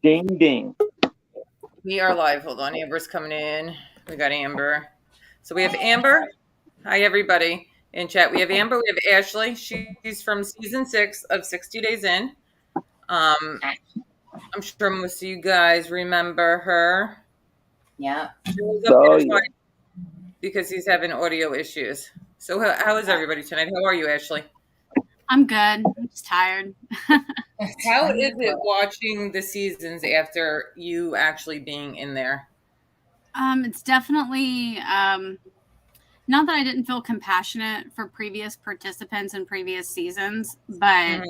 Ding, ding. We are live. Hold on. Amber's coming in. We got Amber. So we have Amber. Hi, everybody in chat. We have Amber. We have Ashley. She's from season 6 of 60 Days In. I'm sure most of you guys remember her. Yeah. She was up there twice because he's having audio issues. So how is everybody tonight? How are you, Ashley? I'm good. I'm just tired. How is it watching the seasons after you actually being in there? It's definitely not that I didn't feel compassionate for previous participants in previous seasons, but I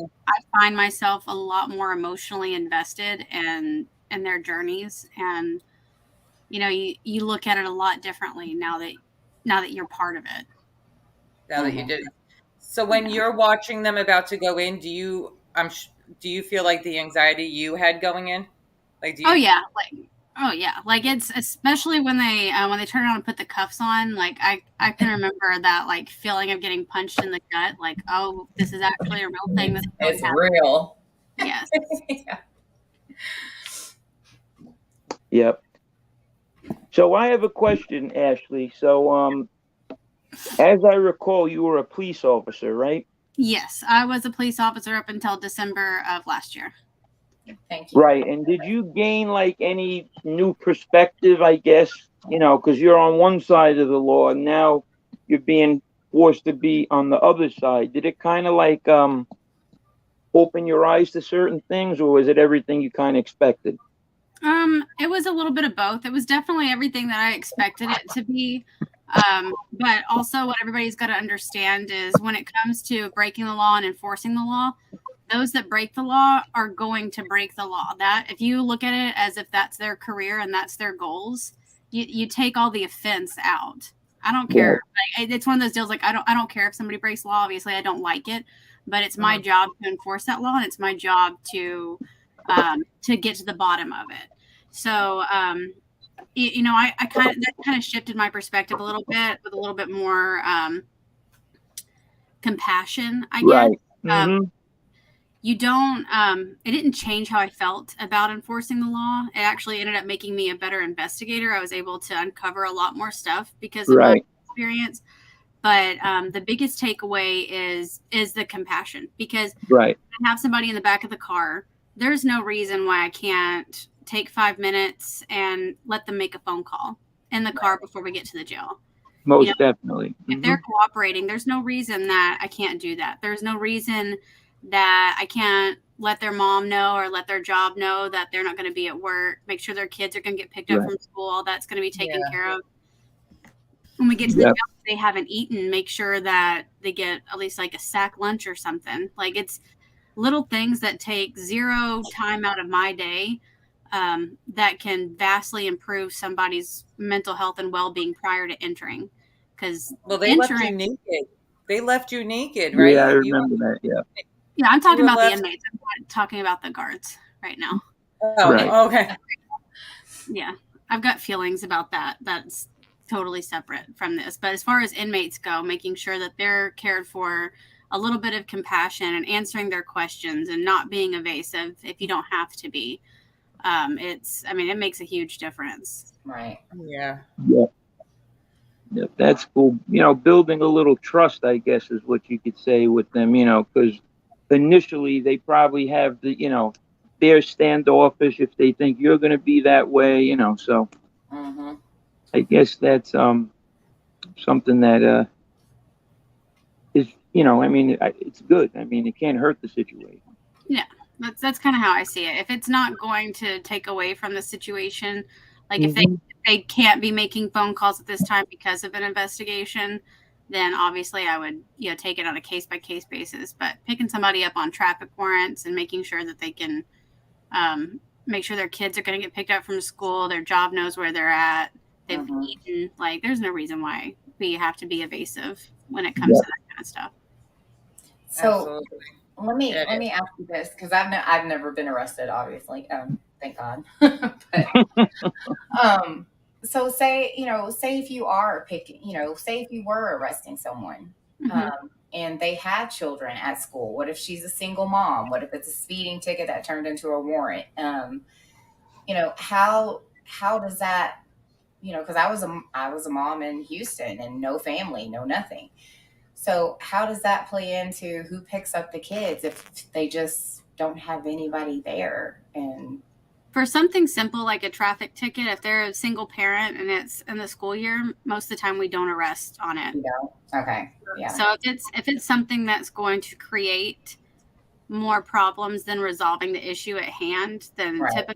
find myself a lot more emotionally invested in their journeys, and you look at it a lot differently now that you're part of it. Now that you did. So when you're watching them about to go in, do you feel like the anxiety you had going in? Like, do you? Oh yeah, like it's especially when they turn around and put the cuffs on. Like I can remember that like feeling of getting punched in the gut. Like, oh, this is actually a real thing. It's real. Yes. Yeah. Yep. So I have a question, Ashley. So, as I recall, you were a police officer, right? Yes, I was a police officer up until December of last year. Thank you. Right. And did you gain like any new perspective, I guess, because you're on one side of the law and now you're being forced to be on the other side. Did it kind of like open your eyes to certain things, or was it everything you kind of expected? It was a little bit of both. It was definitely everything that I expected it to be. But also what everybody's got to understand is when it comes to breaking the law and enforcing the law, those that break the law are going to break the law. That if you look at it as if that's their career and that's their goals, you take all the offense out. I don't care. Like, it's one of those deals. Like I don't care if somebody breaks law. Obviously, I don't like it, but it's my job to enforce that law, and it's my job to get to the bottom of it. So, I that kind of shifted my perspective a little bit with a little bit more compassion, I guess. Right. You don't, it didn't change how I felt about enforcing the law. It actually ended up making me a better investigator. I was able to uncover a lot more stuff because of my experience. But the biggest takeaway is the compassion, because I have somebody in the back of the car. There's no reason why I can't take 5 minutes and let them make a phone call in the car before we get to the jail. Most definitely. If they're cooperating, there's no reason that I can't do that. There's no reason that I can't let their mom know or let their job know that they're not going to be at work, make sure their kids are going to get picked up from school. All that's going to be taken care of. When we get to the job, if they haven't eaten, make sure that they get at least like a sack lunch or something. Like it's little things that take zero time out of my day that can vastly improve somebody's mental health and well-being prior to entering. Because they left you naked. They left you naked, right? Yeah, I remember that. Yeah. Yeah, I'm talking about the inmates. I'm not talking about the guards right now. Oh, okay. Yeah, I've got feelings about that. That's totally separate from this. But as far as inmates go, making sure that they're cared for, a little bit of compassion and answering their questions and not being evasive if you don't have to be. It makes a huge difference. Right. Yeah. That's cool. Building a little trust, I guess, is what you could say with them, because initially they probably have they're standoffish if they think you're going to be that way, so I guess that's something that is, it's good. It can't hurt the situation. Yeah, that's kind of how I see it. If it's not going to take away from the situation, like if they can't be making phone calls at this time because of an investigation, then obviously I would take it on a case by case basis. But picking somebody up on traffic warrants and making sure that they can make sure their kids are going to get picked up from school, their job knows where they're at, they've eaten, like there's no reason why we have to be evasive when it comes to that kind of stuff. So let me ask you this, because I've never been arrested, obviously. Thank God. But so say if you are picking, say if you were arresting someone, and they had children at school. What if she's a single mom? What if it's a speeding ticket that turned into a warrant? how does that, because I was a mom in Houston and no family, no nothing. So how does that play into who picks up the kids if they just don't have anybody there? And For something simple like a traffic ticket, if they're a single parent and it's in the school year, most of the time we don't arrest on it. Okay, yeah, So if it's something that's going to create more problems than resolving the issue at hand, then right,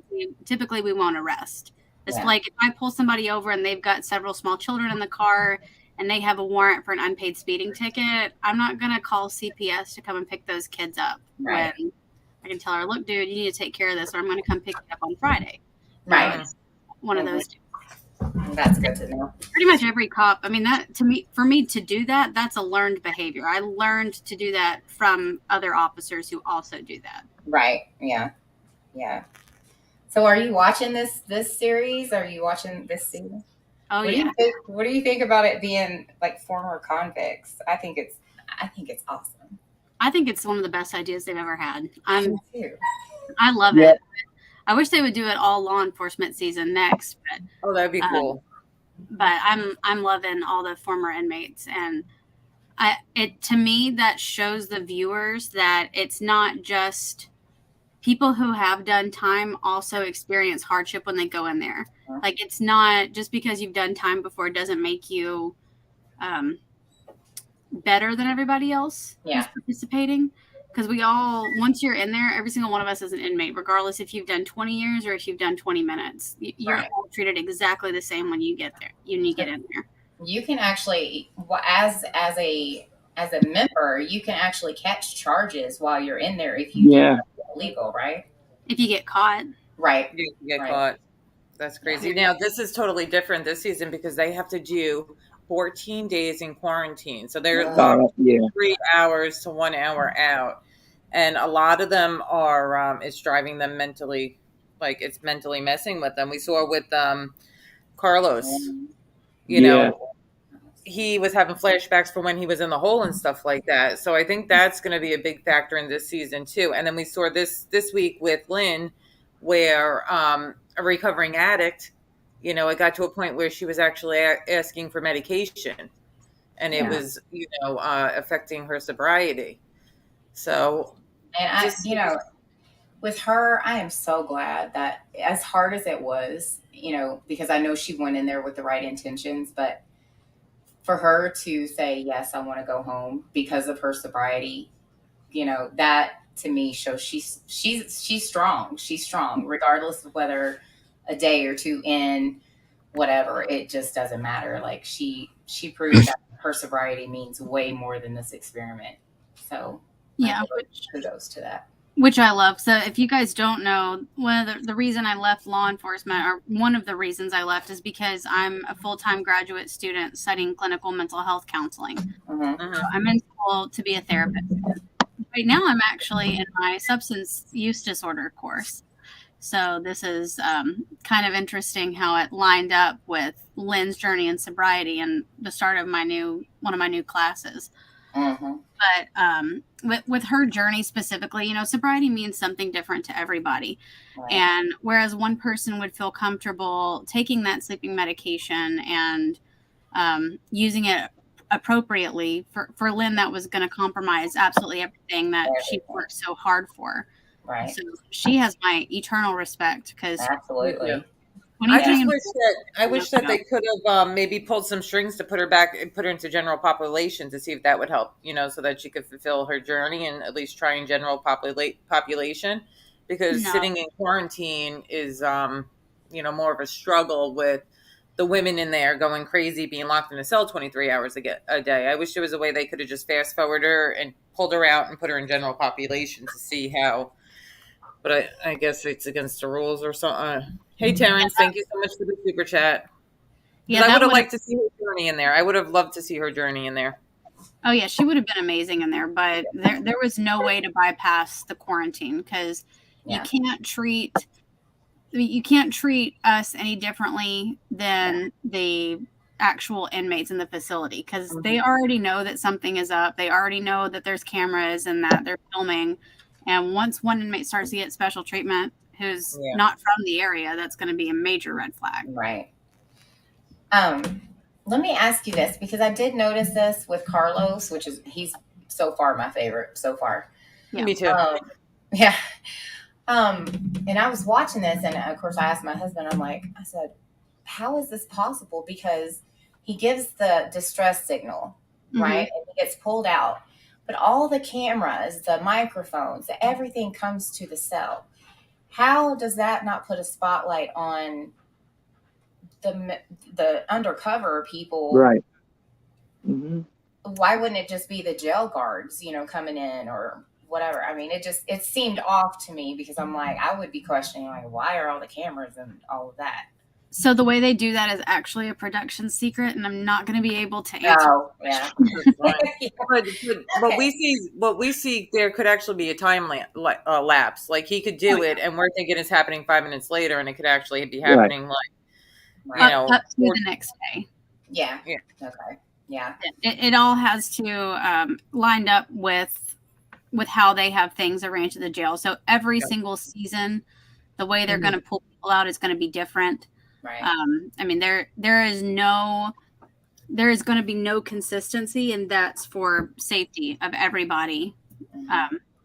typically we won't arrest. It's yeah, like if I pull somebody over and they've got several small children in the car and they have a warrant for an unpaid speeding ticket, I'm not going to call CPS to come and pick those kids up right, when I can tell her, look, dude, you need to take care of this, or I'm going to come pick you up on Friday. right. It's one of those two. That's good to know. Pretty much every cop. I mean, that for me to do that, that's a learned behavior. I learned to do that from other officers who also do that. Right, yeah, yeah. So are you watching this series? Are you watching this season? Oh What do yeah. you think? What do you think about it being like former convicts? I think it's awesome. I think it's one of the best ideas they've ever had. Me too. I love Yeah. it. I wish they would do it all law enforcement season next, Oh, that'd be cool. but I'm loving all the former inmates, and to me that shows the viewers that it's not just people who have done time also experience hardship when they go in there. Like, it's not just because you've done time before doesn't make you better than everybody else who's participating. Because once you're in there, every single one of us is an inmate, regardless if you've done 20 years or if you've done 20 minutes. You're all treated exactly the same when you get there. When you get in there, You can actually, as a member, you can actually catch charges while you're in there if you do illegal, right? if you get caught. Right. You get caught. That's crazy. Now, this is totally different this season because they have to do 14 days in quarantine. So they're locked 3 hours to 1 hour out. And a lot of them are, it's driving them mentally, like it's mentally messing with them. We saw with Carlos, you know, he was having flashbacks from when he was in the hole and stuff like that. So I think that's going to be a big factor in this season too. And then we saw this week with Lynn, where a recovering addict, it got to a point where she was actually asking for medication, and it was, affecting her sobriety. So, and with her, I am so glad that, as hard as it was, because I know she went in there with the right intentions, but for her to say, yes, I want to go home because of her sobriety, that to me shows she's strong. She's strong, regardless of whether a day or two in, whatever, it just doesn't matter. Like she proved that her sobriety means way more than this experiment. So kudos to that. Which I love. So if you guys don't know, the reason I left law enforcement, or one of the reasons I left, is because I'm a full-time graduate student studying clinical mental health counseling. So I'm in school to be a therapist. Right now I'm actually in my substance use disorder course. So this is kind of interesting how it lined up with Lynn's journey in sobriety and the start of one of my new classes. But with her journey specifically, sobriety means something different to everybody. Right. And whereas one person would feel comfortable taking that sleeping medication and using it appropriately, for Lynn, that was going to compromise absolutely everything that she worked so hard for. Right. So she has my eternal respect, because absolutely. I wish that they could have maybe pulled some strings to put her into general population to see if that would help, so that she could fulfill her journey and at least try in general population, because sitting in quarantine is, more of a struggle with the women in there going crazy, being locked in a cell 23 hours a day. I wish there was a way they could have just fast forwarded her and pulled her out and put her in general population to see how. But I guess it's against the rules or something. Hey, Terrence, thank you so much for the super chat. Yeah, I would have liked to see her journey in there. I would have loved to see her journey in there. Oh, yeah, she would have been amazing in there. But there was no way to bypass the quarantine, because you can't treat us any differently than the actual inmates in the facility, because they already know that something is up. They already know that there's cameras and that they're filming. And once one inmate starts to get special treatment, who's Yeah. not from the area, that's going to be a major red flag. Right. Let me ask you this, because I did notice this with Carlos, he's so far my favorite so far. Yeah. Me too. Yeah. And I was watching this, and of course I asked my husband, I said, how is this possible? Because he gives the distress signal, right? And he gets pulled out. But all the cameras, the microphones, everything comes to the cell. How does that not put a spotlight on the undercover people? Right. Mm-hmm. Why wouldn't it just be the jail guards, coming in or whatever? I mean, it seemed off to me, because I'm like, I would be questioning, like, why are all the cameras and all of that? So the way they do that is actually a production secret, and I'm not going to be able to answer. Oh, yeah. But we see there could actually be a time lapse. Like he could do it, and we're thinking it's happening 5 minutes later, and it could actually be happening Up to the next day. Yeah. Yeah. Okay. Yeah. It all has to lined up with how they have things arranged at the jail. So every single season, the way they're going to pull people out is going to be different. Right. I mean, there is going to be no consistency, and that's for safety of everybody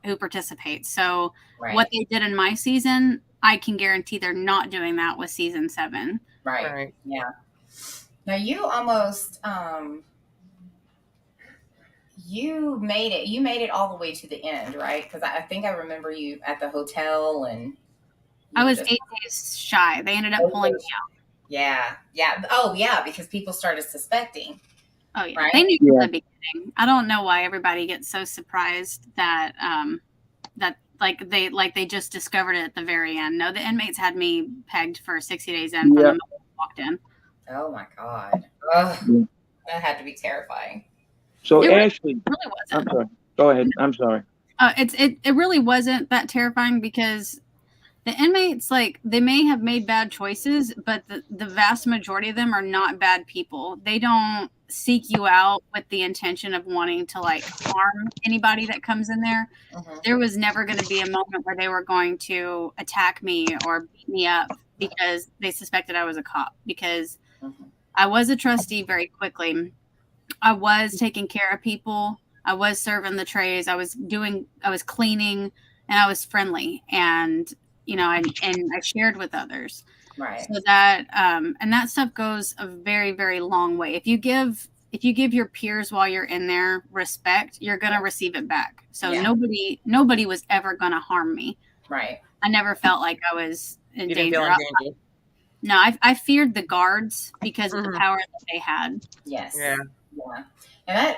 who participates. So what they did in my season, I can guarantee they're not doing that with season 7. Right. Yeah. Now you almost you made it all the way to the end, right? Because I think I remember you at the hotel, and I was 8 days shy. They ended up pulling me out. Yeah. Oh, yeah, because people started suspecting. Oh, yeah. Right? They knew from the beginning. I don't know why everybody gets so surprised that they just discovered it at the very end. No, the inmates had me pegged for 60 days in from the moment I walked in. Oh my God. Ugh. That had to be terrifying. So It Ashley, really wasn't. I'm sorry. Go ahead. I'm sorry. It really wasn't that terrifying, because the inmates, they may have made bad choices, but the vast majority of them are not bad people. They don't seek you out with the intention of wanting to harm anybody that comes in there. There was never going to be a moment where they were going to attack me or beat me up because they suspected I was a cop, because I was a trustee very quickly. I was taking care of people. I was serving the trays. I was cleaning, and I was friendly, and I shared with others. Right. So that and that stuff goes a very, very long way. If you give your peers while you're in there respect, you're gonna receive it back. So nobody was ever gonna harm me. Right. I never felt like I was in danger. Didn't feel in danger. No, I feared the guards because of the power that they had. Yes. Yeah. Yeah. And that,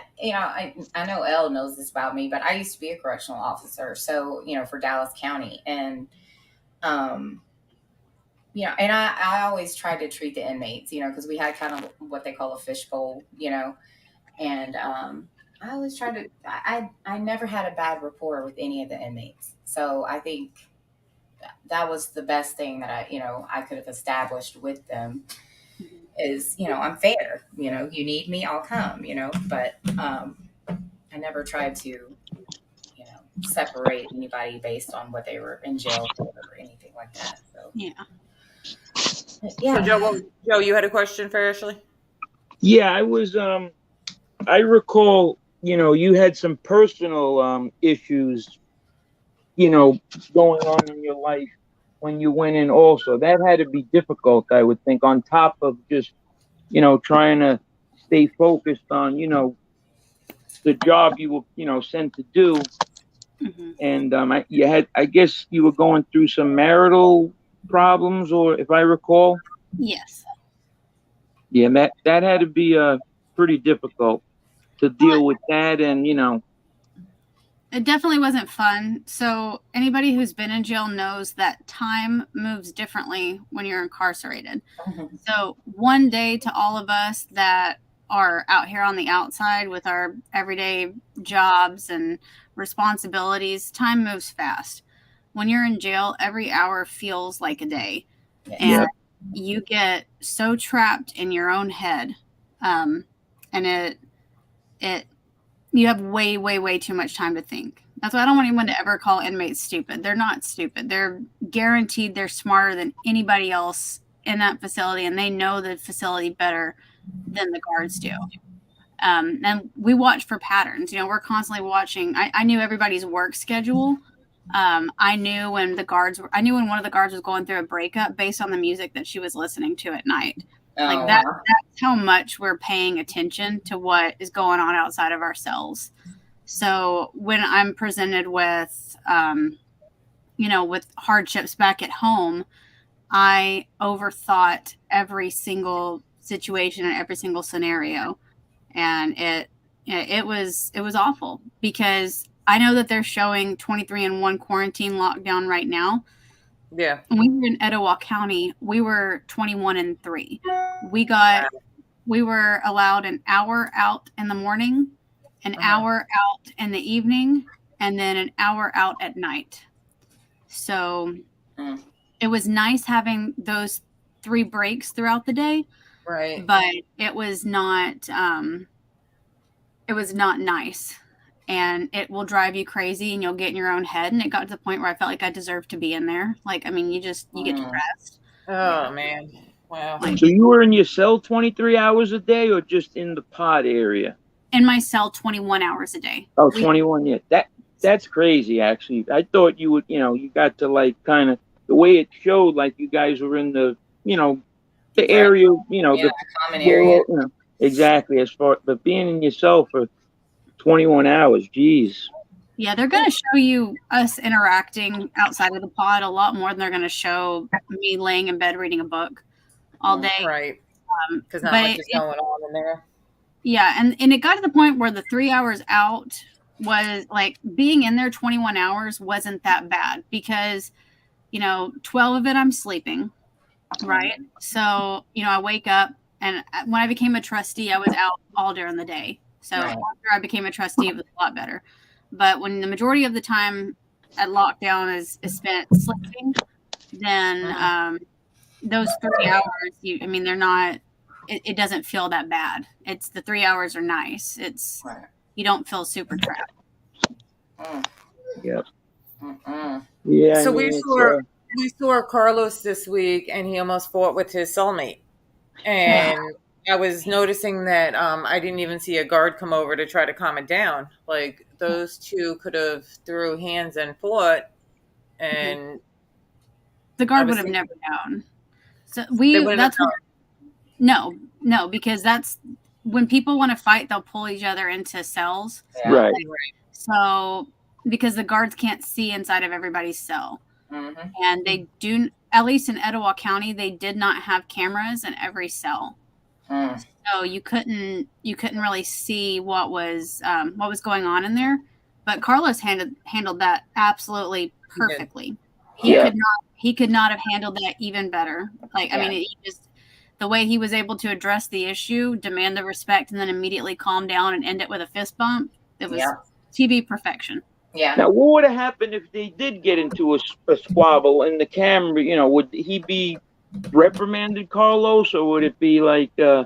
I know Elle knows this about me, but I used to be a correctional officer. So, for Dallas County, and, and I always tried to treat the inmates, because we had kind of what they call a fishbowl, and, I always tried to, I never had a bad rapport with any of the inmates. So I think that was the best thing that I could have established with them. Is, I'm fair, you need me, I'll come, but I never tried to, separate anybody based on what they were in jail for or anything like that. So yeah. So Joe, you had a question for Ashley? Yeah, I was I recall, you had some personal issues, going on in your life when you went in also. That had to be difficult, I would think, on top of just, trying to stay focused on, the job you were, sent to do. And I guess you were going through some marital problems, or if I recall. Yes. Yeah, that had to be pretty difficult to deal with that, and It definitely wasn't fun. So anybody who's been in jail knows that time moves differently when you're incarcerated. So one day to all of us that are out here on the outside with our everyday jobs and responsibilities, time moves fast. When you're in jail, every hour feels like a day. And you get so trapped in your own head. And you have way, way, way too much time to think. That's why I don't want anyone to ever call inmates stupid. They're not stupid. They're guaranteed they're smarter than anybody else in that facility, and they know the facility better than the guards do. And we watch for patterns. We're constantly watching. I knew everybody's work schedule. I knew when one of the guards was going through a breakup based on the music that she was listening to at night. Oh, That's how much we're paying attention to what is going on outside of our cells. So when I'm presented with, with hardships back at home, I overthought every single situation and every single scenario. And it was awful because I know that they're showing 23-1 quarantine lockdown right now. Yeah. When we were in Etowah County, we were 21-3. We were allowed an hour out in the morning, an hour out in the evening, and then an hour out at night. So it was nice having those 3 breaks throughout the day. Right. But it was not nice, and it will drive you crazy, and you'll get in your own head. And it got to the point where I felt like I deserved to be in there. Like, I mean, you get depressed. Oh man. Wow. So you were in your cell 23 hours a day, or just in the pod area? In my cell, 21 hours a day. Oh, 21. Yeah, that's crazy. Actually, I thought you would. You got to like kind of the way it showed, like you guys were in the the area, the common area. Exactly. But being in your cell for 21 hours, geez. Yeah, they're going to show you us interacting outside of the pod a lot more than they're going to show me laying in bed reading a book all day. Right. Because not much is going on in there. Yeah, and it got to the point where the 3 hours out was like being in there 21 hours wasn't that bad because, 12 of it I'm sleeping. Right. So, I wake up, and when I became a trustee, I was out all during the day. So after I became a trustee, it was a lot better. But when the majority of the time at lockdown is spent sleeping, then those 3 hours, they're not, it doesn't feel that bad. It's the 3 hours are nice. It's, you don't feel super trapped. Yep. Yeah. So we saw Carlos this week, and he almost fought with his cellmate. And I was noticing that I didn't even see a guard come over to try to calm it down. Like those two could have threw hands and fought, and the guard would have never known. So no, because that's when people want to fight, they'll pull each other into cells. Yeah. Right. So because the guards can't see inside of everybody's cell. And they do, at least in Etowah County, they did not have cameras in every cell. So you couldn't really see what was going on in there. But Carlos handled that absolutely perfectly. He could not have handled that even better. Like, I mean, the way he was able to address the issue, demand the respect, and then immediately calm down and end it with a fist bump. It was TV perfection. Yeah. Now, what would have happened if they did get into a squabble and the camera, would he be reprimanded, Carlos, or would it be like, they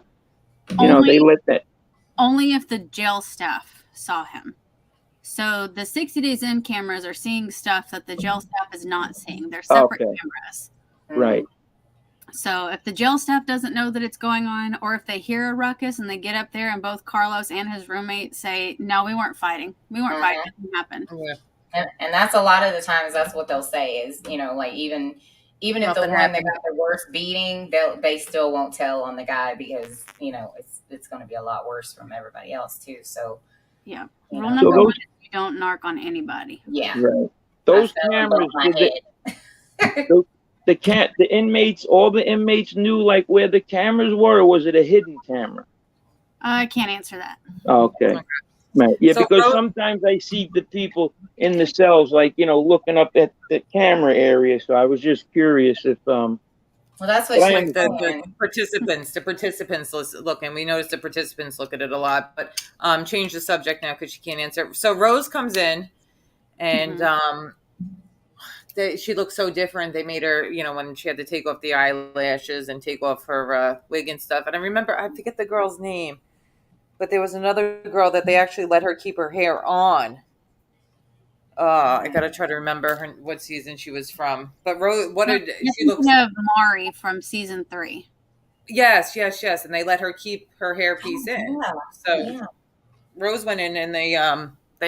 let that? Only if the jail staff saw him. So the 60 Days In cameras are seeing stuff that the jail staff is not seeing. They're separate cameras. Right. So if the jail staff doesn't know that it's going on, or if they hear a ruckus and they get up there and both Carlos and his roommate say, no, we weren't fighting. We weren't fighting. It didn't happen. Yeah. And that's a lot of the times that's what they'll say is, like even if the one that got the worst beating, they still won't tell on the guy because, it's going to be a lot worse from everybody else too. So, yeah. Rule number one is you don't narc on anybody. Yeah. Right. Those cameras, the inmates, all the inmates knew like where the cameras were, or was it a hidden camera? I can't answer that. Okay. Right. Yeah, because sometimes I see the people in the cells, like, looking up at the camera area. So I was just curious if, well, that's what like the participants look, and we noticed the participants look at it a lot, but change the subject now because she can't answer. So Rose comes in, and she looks so different. They made her, when she had to take off the eyelashes and take off her wig and stuff. And I remember, I forget the girl's name, but there was another girl that they actually let her keep her hair on. I gotta try to remember what season she was from. But Rose, what did she looks? Of Mari from season 3. Yes, and they let her keep her hairpiece in. Yeah. So Yeah. Rose went in and they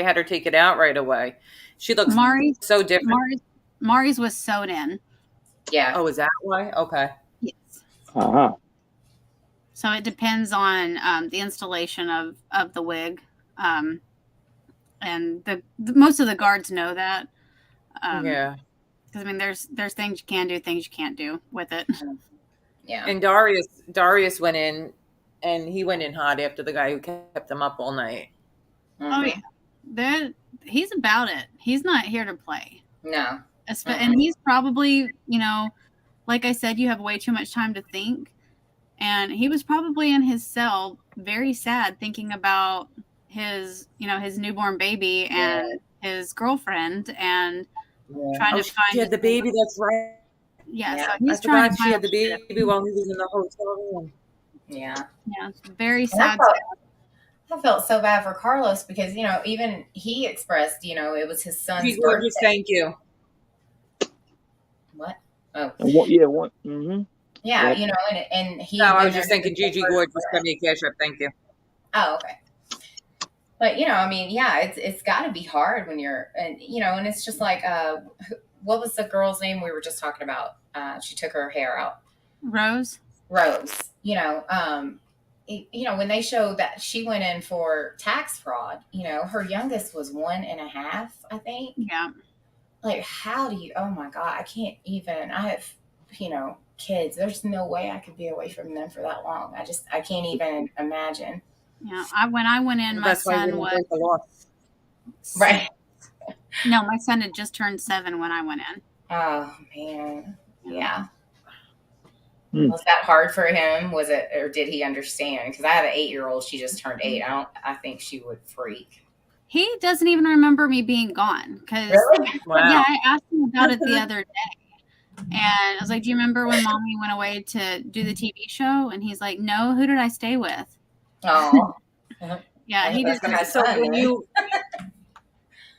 had her take it out right away. She looks Mari's so different. Mari's was sewed in. Yeah. Oh, is that why? Okay. Yes. Uh-huh. So it depends on the installation of the wig, and the most of the guards know that. Yeah. Because I mean, there's things you can do, things you can't do with it. Yeah. And Darius went in, and he went in hot after the guy who kept him up all night. Oh yeah, he's about it. He's not here to play. No. And he's probably, like I said, you have way too much time to think. And he was probably in his cell, very sad, thinking about his newborn baby and his girlfriend, and trying to find. She had the baby. That's right. Yeah, Yeah. so he's I trying forgot to she had the baby while he was in the hotel room. Yeah. Yeah, it's very And sad. I felt so bad for Carlos because, even he expressed, it was his son's Gigi birthday. Gorgeous, thank you. What? Oh. Mm-hmm. Yeah, Yep. and he. No, I was just thinking Gigi Gorgeous sent me a cash up. Thank you. Oh, okay. But it's got to be hard when you're, and it's just like, what was the girl's name we were just talking about? She took her hair out. Rose. When they showed that she went in for tax fraud, her youngest was 1.5, I think. Yeah. Like, how do you? Oh my God, I can't even. I have, kids. There's no way I could be away from them for that long. I can't even imagine. Yeah, when I went in, my son was right. No, my son had just turned 7 when I went in. Oh man, yeah. Was that hard for him? Was it, or did he understand? Because I have an 8-year-old. She just turned 8. I think she would freak. He doesn't even remember me being gone. Really? Wow. Yeah, I asked him about it the other day. And I was like, do you remember when Mommy went away to do the TV show? And he's like, no, who did I stay with? Oh. Yeah, he just.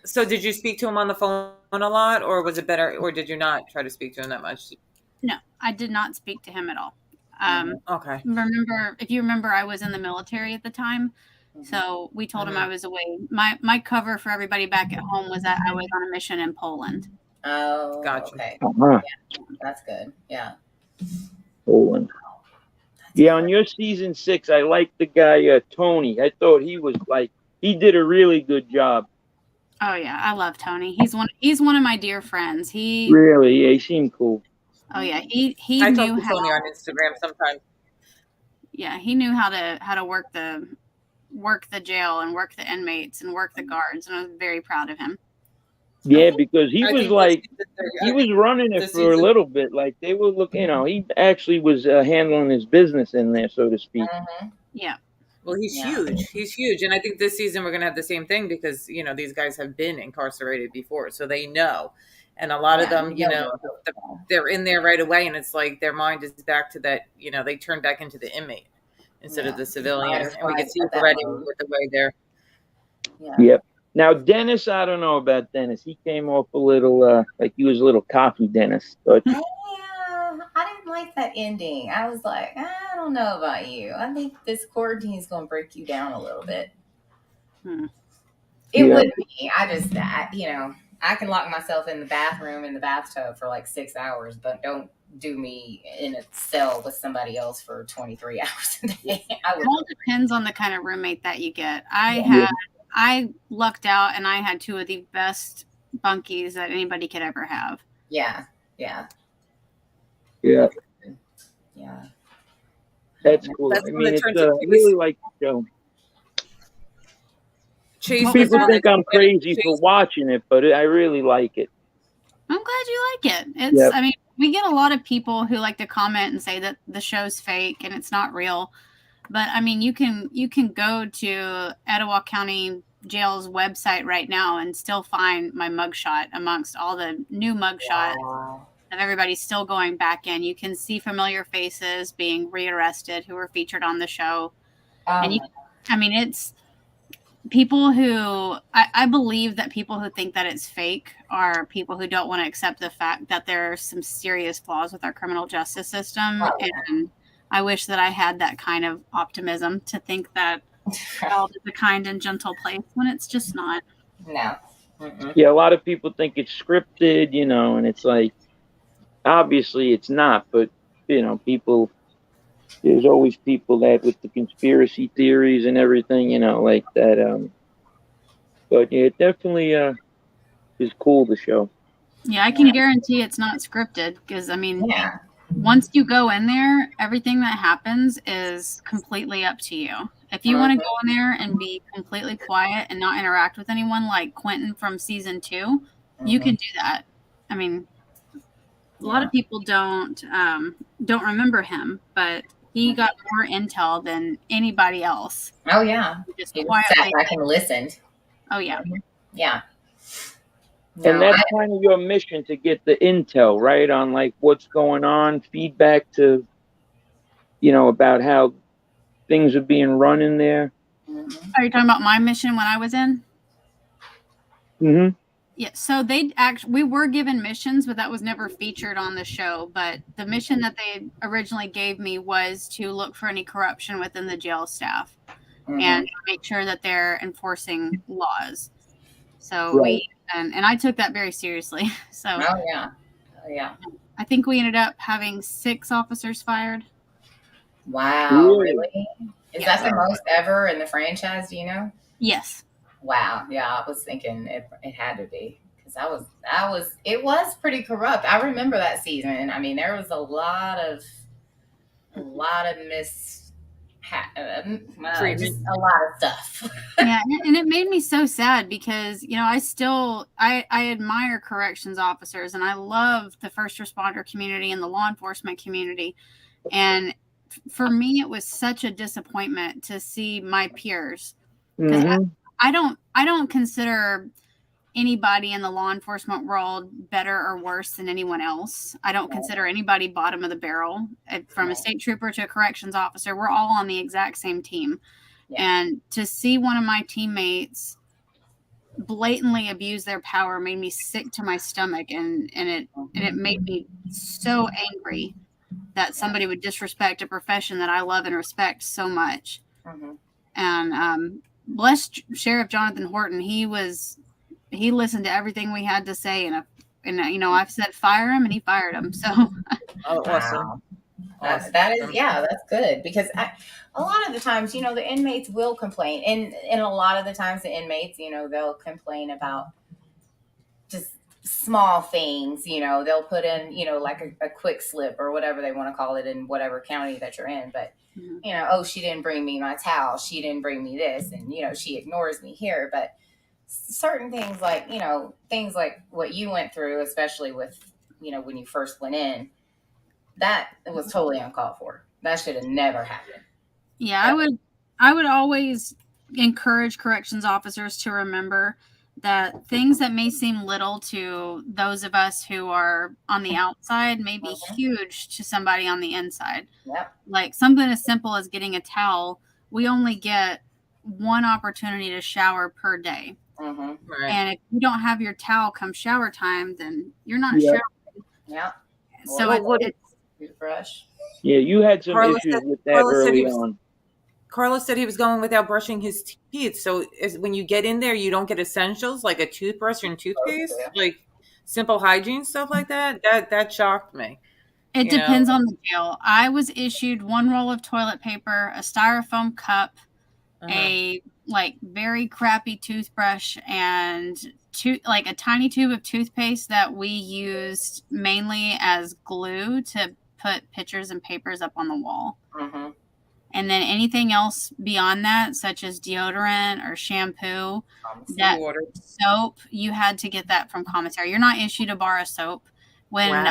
So did you speak to him on the phone a lot, or was it better, or did you not try to speak to him that much? No, I did not speak to him at all. Okay. If you remember, I was in the military at the time. So we told him I was away. My cover for everybody back at home was that I was on a mission in Poland. Oh, gotcha. Okay. Uh-huh. Yeah, that's good. Yeah. Poland. Yeah, on your season 6, I liked the guy Tony. I thought he did a really good job. Oh yeah, I love Tony. He's one of my dear friends. He seemed cool. Oh yeah, he I knew talk to Tony on Instagram sometimes. Yeah, he knew how to work the jail and work the inmates and work the guards, and I was very proud of him. Yeah, because he was running it for a little bit. Like they were looking, he actually was handling his business in there, so to speak. Yeah. Well, he's huge. He's huge. And I think this season we're going to have the same thing because, these guys have been incarcerated before, so they know. And a lot of them, they're in there right away, and it's like their mind is back to that, they turn back into the inmate instead of the civilian. And we can see already with the way they're. Yeah. Yep. Now, Dennis, I don't know about Dennis. He came off a little, like he was a little cocky, Dennis. But yeah, I didn't like that ending. I was like, I don't know about you. I think this quarantine is going to break you down a little bit. It would be. I can lock myself in the bathroom, in the bathtub for like 6 hours, but don't do me in a cell with somebody else for 23 hours a day. It all depends on the kind of roommate that you get. I lucked out, and I had 2 of the best bunkies that anybody could ever have. Yeah. That's cool. I mean, it's really like the show. People think I'm crazy for watching it, but I really like it. I'm glad you like it. I mean, we get a lot of people who like to comment and say that the show's fake and it's not real. But I mean, you can go to Etowah County Jail's website right now and still find my mugshot amongst all the new mugshots of everybody still going back in. You can see familiar faces being rearrested who were featured on the show. And people who I believe that people who think that it's fake are people who don't want to accept the fact that there are some serious flaws with our criminal justice system. Oh, yeah. And I wish that I had that kind of optimism to think that the world is a kind and gentle place when it's just not. No. Mm-mm. Yeah, a lot of people think it's scripted, and it's like, obviously it's not, but, people, there's always people that with the conspiracy theories and everything, like that. But yeah, it definitely is cool, the show. Yeah, I can guarantee it's not scripted because, I mean, Yeah. once you go in there, everything that happens is completely up to you. If you want to go in there and be completely quiet and not interact with anyone like Quentin from season 2, you can do that. I mean, a lot of people don't remember him, but he got more intel than anybody else. Oh yeah. Just He just quietly. sat back and listened. Oh yeah. Yeah. And that's kind of your mission, to get the intel, right, on like what's going on, feedback to, about how things are being run in there. Are you talking about my mission when I was in? Mm-hmm. Yeah, so we were given missions, but that was never featured on the show. But the mission that they originally gave me was to look for any corruption within the jail staff and make sure that they're enforcing laws. So and I took that very seriously. So oh yeah. I think we ended up having 6 officers fired. Wow, really? Is that the most ever in the franchise? Do you know? Yes. Wow. Yeah, I was thinking it had to be, because it was pretty corrupt. I remember that season. I mean, there was a lot of just a lot of stuff. Yeah, and it made me so sad because, I admire corrections officers and I love the first responder community and the law enforcement community. And for me, it was such a disappointment to see my peers, because I don't consider anybody in the law enforcement world better or worse than anyone else. I don't consider anybody bottom of the barrel. From a state trooper to a corrections officer, we're all on the exact same team. Yeah. And to see one of my teammates blatantly abuse their power made me sick to my stomach, and it made me so angry that somebody would disrespect a profession that I love and respect so much. And blessed Sheriff Jonathan Horton, he listened to everything we had to say, and I've said fire him, and he fired him. So awesome. That is that's good, because a lot of the times, the inmates will complain, and a lot of the times the inmates, they'll complain about just small things. They'll put in, like a quick slip or whatever they want to call it in whatever county that you're in, but oh, she didn't bring me my towel, she didn't bring me this, and she ignores me here. But certain things like what you went through, especially with when you first went in, that was totally uncalled for. That should have never happened. Yeah, I would always encourage corrections officers to remember that things that may seem little to those of us who are on the outside may be huge to somebody on the inside. Yep. Like something as simple as getting a towel, we only get one opportunity to shower per day. Right. And if you don't have your towel come shower time, then you're not showering. Yeah. So it's toothbrush. Yeah, you had some issues with that early on. Carlos said he was going without brushing his teeth. So when you get in there, you don't get essentials like a toothbrush and toothpaste, like simple hygiene stuff like that. That shocked me. It depends on the jail. I was issued 1 roll of toilet paper, a styrofoam cup, a very crappy toothbrush, and a tiny tube of toothpaste that we used mainly as glue to put pictures and papers up on the wall. And then anything else beyond that, such as deodorant or shampoo, soap, you had to get that from commissary. You're not issued a bar of soap. When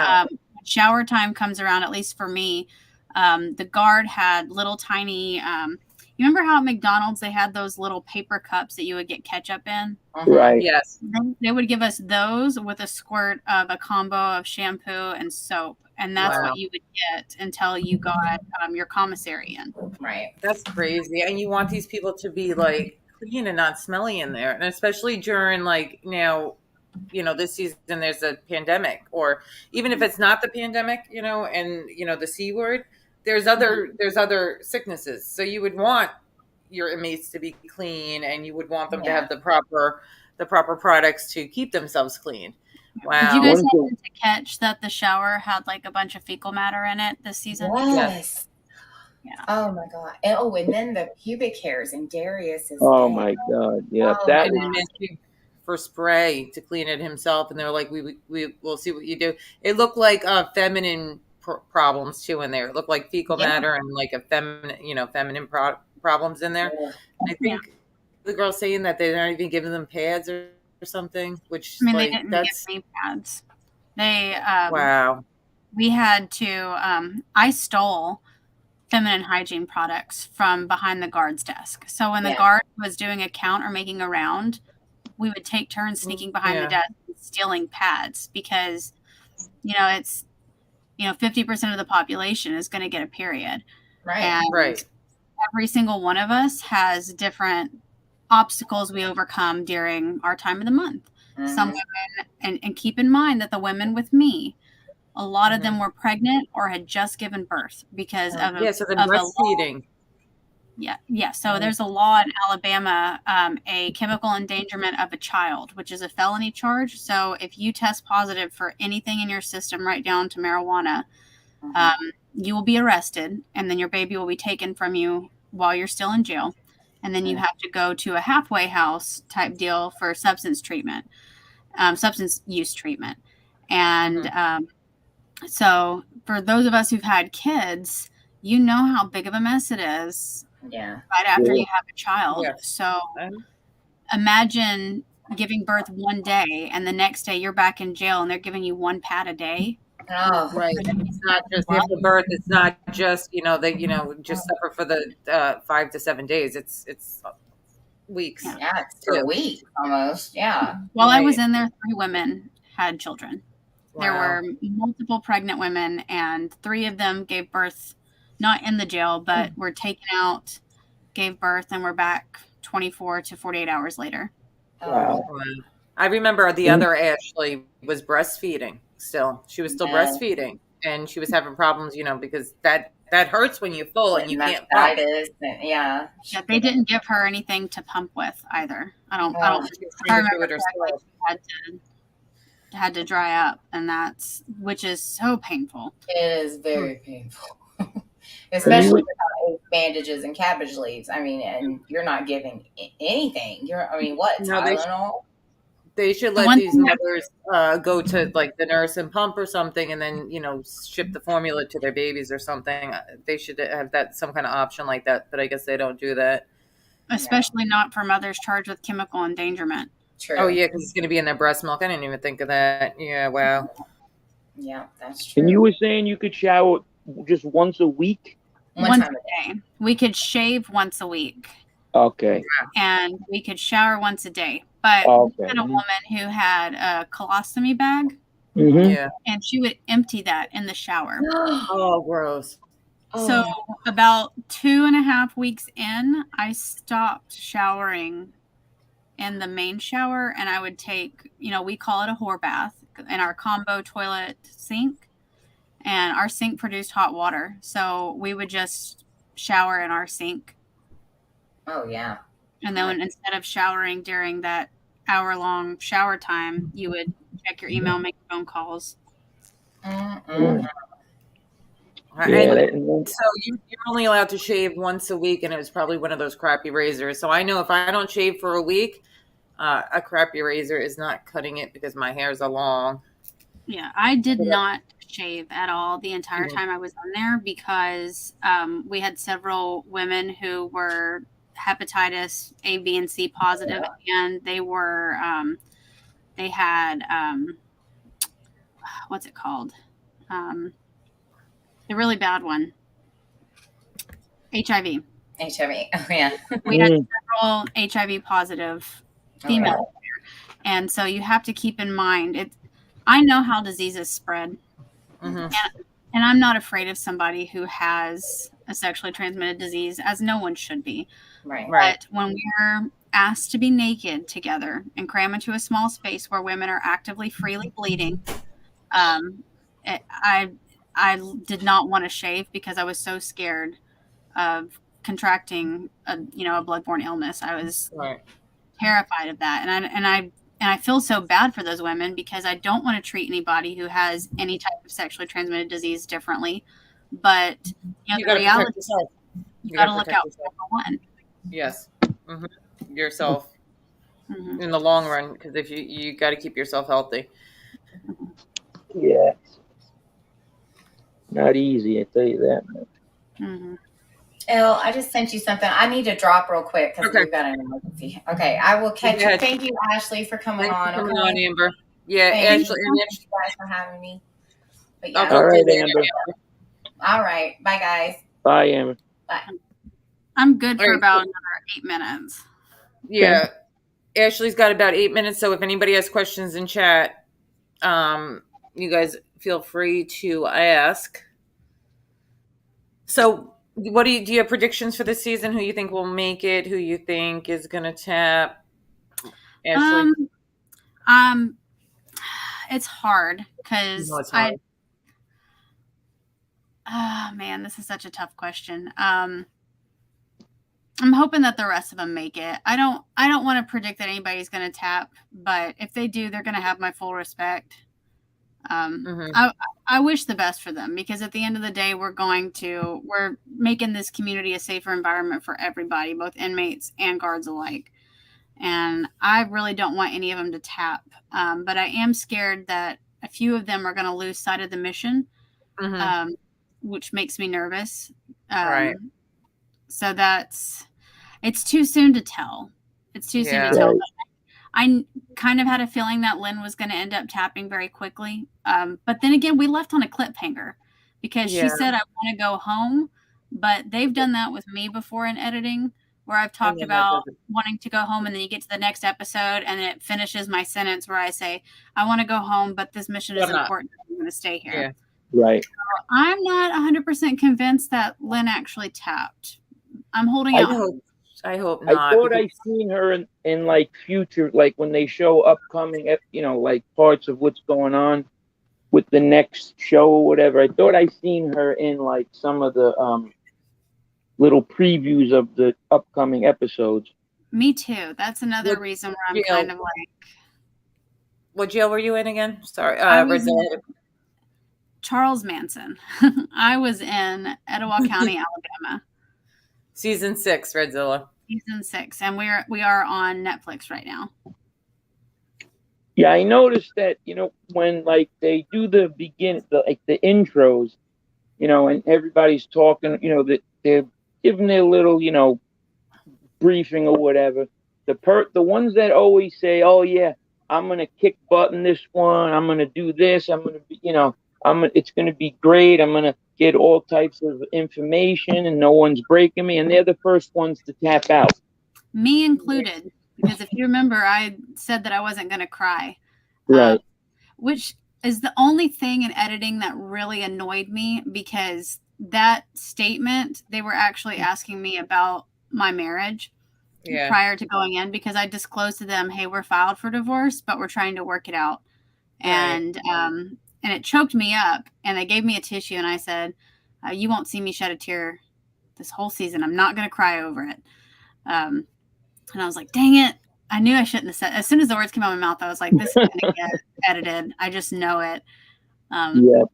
shower time comes around, at least for me, the guard had little tiny, you remember how at McDonald's they had those little paper cups that you would get ketchup in? Right. Yes. They would give us those with a squirt of a combo of shampoo and soap. And that's what you would get until you got your commissary in. Right. That's crazy. And you want these people to be like clean and not smelly in there, and especially during like now, this season there's a pandemic, or even if it's not the pandemic, and the C word, there's other sicknesses. So you would want your inmates to be clean, and you would want them to have the proper products to keep themselves clean. Wow. Did you guys happen to catch that the shower had like a bunch of fecal matter in it this season? Yes. Yeah. Oh my God. And then the pubic hairs in Darius's. Oh my God. Yeah. Oh, That And was, then asked for spray to clean it himself, and they're like, we will see what you do. It looked like feminine problems too in there. It looked like fecal matter and like a feminine problems in there. Yeah. I think the girl's saying that they're not even giving them pads or something, which I mean, like, they didn't that's give me pads. They wow. We had to. I stole feminine hygiene products from behind the guard's desk. So when the guard was doing a count or making a round, we would take turns sneaking behind the desk and stealing pads, because it's 50% of the population is going to get a period, and every single one of us has different obstacles we overcome during our time of the month. Some women, and keep in mind that the women with me, a lot of them were pregnant or had just given birth because of so the breastfeeding. So there's a law in Alabama, a chemical endangerment of a child, which is a felony charge. So if you test positive for anything in your system, right down to marijuana, you will be arrested, and then your baby will be taken from you while you're still in jail. And then you have to go to a halfway house type deal for substance use treatment. And so for those of us who've had kids, you know how big of a mess it is right after you have a child. So imagine giving birth one day and the next day you're back in jail and they're giving you one pad a day. Oh, right. It's not just after birth. It's not just, they, just suffer for the 5 to 7 days. It's weeks. Yeah, it's a week almost. Yeah. While I was in there, 3 women had children. Wow. There were multiple pregnant women, and 3 of them gave birth, not in the jail, but were taken out, gave birth, and were back 24 to 48 hours later. wow. I remember the other Ashley was breastfeeding still. She was still breastfeeding, and she was having problems, because that hurts when you're full and you can't pump. Yeah, they didn't give her anything to pump with either. I remember had to dry up, and which is so painful. It is very painful. Especially without bandages and cabbage leaves. I mean, and you're not giving anything. Tylenol? They should let these mothers go to like the nurse and pump or something, and then ship the formula to their babies or something. They should have some kind of option like that, but I guess they don't do that. Especially not for mothers charged with chemical endangerment. True. Oh yeah, because it's going to be in their breast milk. I didn't even think of that. Yeah, wow. Yeah, that's true. And you were saying you could shower just once a week? One time a day. We could shave once a week. Okay. And we could shower once a day. But we had a woman who had a colostomy bag. Yeah. And she would empty that in the shower. Oh, gross. So about 2.5 weeks in, I stopped showering in the main shower, and I would take, we call it a whore bath, in our combo toilet sink, and our sink produced hot water. So we would just shower in our sink. Oh, yeah. And then instead of showering during that hour-long shower time, you would check your email, make phone calls. So you're only allowed to shave once a week, and it was probably one of those crappy razors. So I know if I don't shave for a week, a crappy razor is not cutting it because my hairs are long. Yeah, I did not shave at all the entire time I was on there, because we had several women who were hepatitis A, B, and C positive, and they were they had what's it called? The really bad one. HIV. Oh, yeah. We had several HIV positive females there. And so you have to keep in mind, I know how diseases spread. And I'm not afraid of somebody who has a sexually transmitted disease, as no one should be. Right. But when we're asked to be naked together and cram into a small space where women are actively freely bleeding. I did not want to shave because I was so scared of contracting a bloodborne illness. I was terrified of that, and I feel so bad for those women because I don't want to treat anybody who has any type of sexually transmitted disease differently. But the reality is you got to look out for one. Yes, yourself in the long run, because if you got to keep yourself healthy. Yeah, not easy. I tell you that, man. Elle, I just sent you something. I need to drop real quick because we've got an emergency. Okay, I will catch you. Thank you, Ashley, for coming on. Thanks for coming on, Amber. Yeah, Thank Ashley. you guys for having me. But yeah, All right, Amber. All right, bye, guys. Bye, Amber. Bye. I'm good for about another 8 minutes. Yeah, Ashley's got about 8 minutes. So if anybody has questions in chat, you guys feel free to ask. So, what do you have predictions for this season? Who you think will make it? Who you think is going to tap? Ashley, it's hard because man, this is such a tough question. I'm hoping that the rest of them make it. I don't want to predict that anybody's going to tap, but if they do, they're going to have my full respect. I wish the best for them because at the end of the day, we're making this community a safer environment for everybody, both inmates and guards alike. And I really don't want any of them to tap. But I am scared that a few of them are going to lose sight of the mission, which makes me nervous. Right. So it's too soon to tell. It's too soon to tell. I kind of had a feeling that Lynn was going to end up tapping very quickly. But then again, we left on a cliffhanger because she said, I want to go home. But they've done that with me before in editing where I've talked about wanting to go home and then you get to the next episode and it finishes my sentence where I say, I want to go home, but this mission is important. I'm going to stay here. Yeah. Right. So I'm not 100% convinced that Lynn actually tapped. I'm holding out. I hope not. I thought I seen her in like future, like when they show upcoming, like parts of what's going on with the next show or whatever. I thought I seen her in like some of the little previews of the upcoming episodes. Me too. That's another reason where I'm kind of like. What jail were you in again? Sorry, Charles Manson. I was in Etowah County, Alabama. Season 6, Redzilla. Season 6, and we are on Netflix right now. Yeah, I noticed that when like they do the the intros, and everybody's talking, that they're giving their little briefing or whatever. The ones that always say, "Oh yeah, I'm gonna kick butt in this one. I'm gonna do this. I'm gonna be, it's gonna be great. I'm gonna get all types of information and no one's breaking me." And they're the first ones to tap out. Me included. Because if you remember, I said that I wasn't going to cry. Right. Which is the only thing in editing that really annoyed me because that statement, they were actually asking me about my marriage prior to going in because I disclosed to them, hey, we're filed for divorce, but we're trying to work it out. Right. And it choked me up and they gave me a tissue and I said, you won't see me shed a tear this whole season. I'm not going to cry over it. And I was like, dang it. I knew I shouldn't have said. As soon as the words came out of my mouth, I was like, this is going to get edited. I just know it. I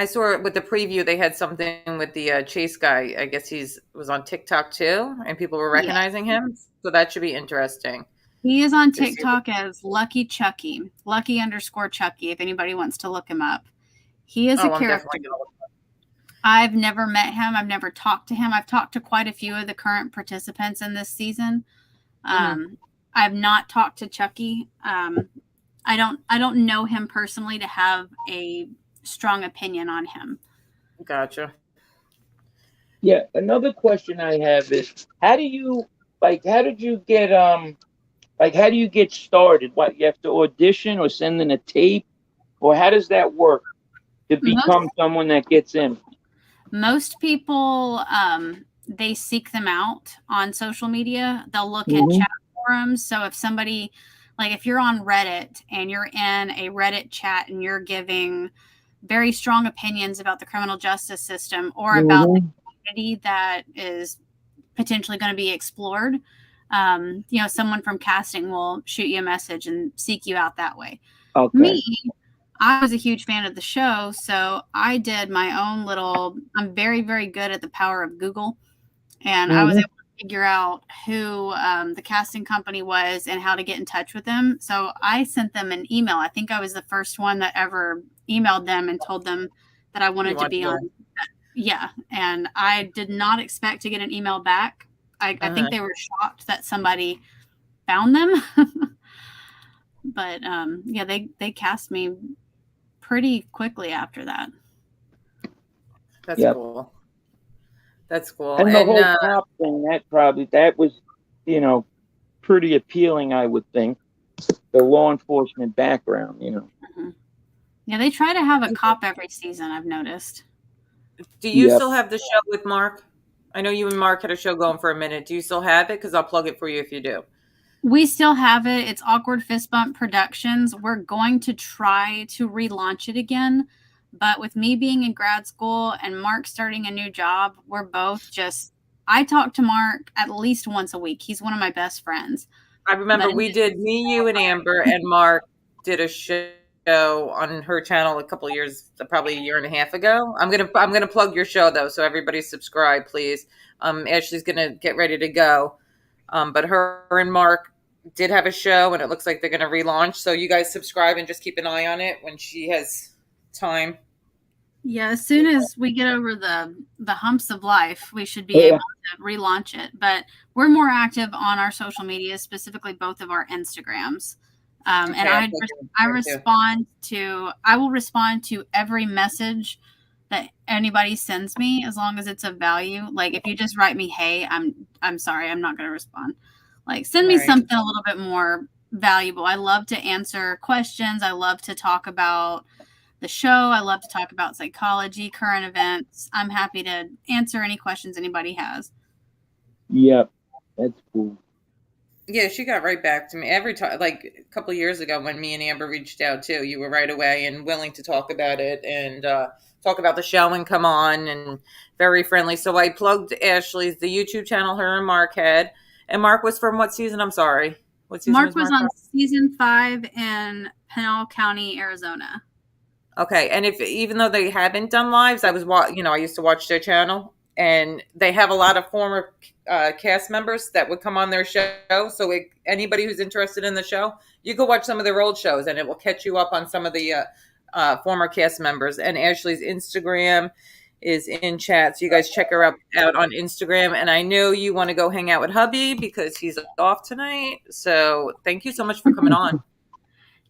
saw it with the preview. They had something with the Chase guy. I guess was on TikTok too, and people were recognizing him. So that should be interesting. He is on TikTok as Lucky Chucky, Lucky_Chucky, if anybody wants to look him up. He is a character. I've never met him. I've never talked to him. I've talked to quite a few of the current participants in this season. I've not talked to Chucky. I don't know him personally to have a strong opinion on him. Gotcha. Yeah. Another question I have is, how did you get started? What, you have to audition or send in a tape, or how does that work to become someone that gets in? Most people, they seek them out on social media. They'll look Mhm. at chat forums. So if somebody, like if you're on Reddit and you're in a Reddit chat and you're giving very strong opinions about the criminal justice system or about the Mhm. community that is potentially going to be explored, someone from casting will shoot you a message and seek you out that way. Okay. Me, I was a huge fan of the show, so I did my own little. I'm very, very good at the power of Google, and I was Mhm. able to figure out who the casting company was and how to get in touch with them. So I sent them an email. I think I was the first one that ever emailed them and told them that I wanted to be on. Yeah, and I did not expect to get an email back. I think they were shocked that somebody found them. But yeah, they cast me pretty quickly after that. That's Yep. cool. That's cool. And the whole cop thing, that was, pretty appealing, I would think. The law enforcement background, Mhm. Yeah, they try to have a cop every season, I've noticed. Do you Yep. still have the show with Mark? I know you and Mark had a show going for a minute. Do you still have it? Because I'll plug it for you if you do. We still have it. It's Awkward Fist Bump Productions. We're going to try to relaunch it again. But with me being in grad school and Mark starting a new job, we're both just. I talk to Mark at least once a week. He's one of my best friends. I remember But we did, me, you, and Amber, and Mark did a show on her channel a couple of years, probably a year and a half ago. I'm gonna plug your show though, so everybody subscribe, please. Ashley's gonna get ready to go, but her and Mark did have a show, and it looks like they're gonna relaunch. So you guys subscribe and just keep an eye on it when she has time. yeah, as soon as we get over the humps of life, we should be able to relaunch it. But we're more active on our social media, specifically both of our Instagrams. And I will respond to every message that anybody sends me as long as it's of value. Like if you just write me, "Hey, I'm sorry, I'm not going to respond." Like send me something a little bit more valuable. I love to answer questions. I love to talk about the show. I love to talk about psychology, current events. I'm happy to answer any questions anybody has. Yep. That's cool. Yeah, she got right back to me every time. Like a couple of years ago, when me and Amber reached out too, you were right away and willing to talk about it and talk about the show and come on and very friendly. So I plugged Ashley's the YouTube channel her and Mark had, and Mark was from what season? I'm sorry, what season? Mark was on season 5 in Pinal County, Arizona. Okay, and even though they haven't done lives, I used to watch their channel, and they have a lot of former cast members that would come on their show. So anybody who's interested in the show, you go watch some of their old shows, and it will catch you up on some of the former cast members. And Ashley's Instagram is in chat, so you guys check her out on Instagram. And I know you want to go hang out with hubby because he's off tonight. So thank you so much for coming on.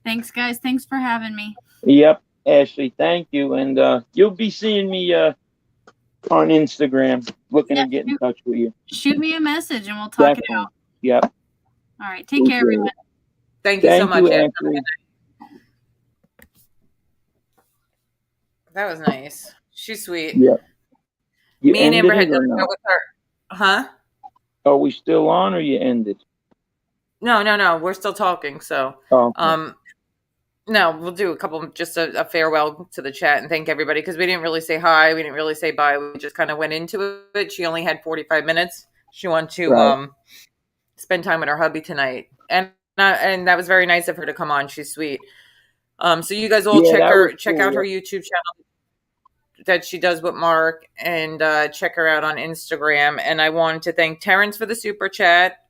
Thanks, guys. Thanks for having me. Yep. Ashley, thank you. And you'll be seeing me on Instagram, looking to get in touch with you. Shoot me a message and we'll talk it out. Yep. All right. Take care, everyone. Thank you so much, Ashley. That was nice. She's sweet. Yep. Me and Amber had to go with her. Huh? Are we still on or you ended? No. We're still talking. So, no, we'll do just a farewell to the chat and thank everybody because we didn't really say hi. We didn't really say bye. We just kind of went into it. She only had 45 minutes. She wanted to spend time with her hubby tonight. And that was very nice of her to come on. She's sweet. So you guys all check out her YouTube channel that she does with Mark and check her out on Instagram. And I wanted to thank Terrence for the super chat.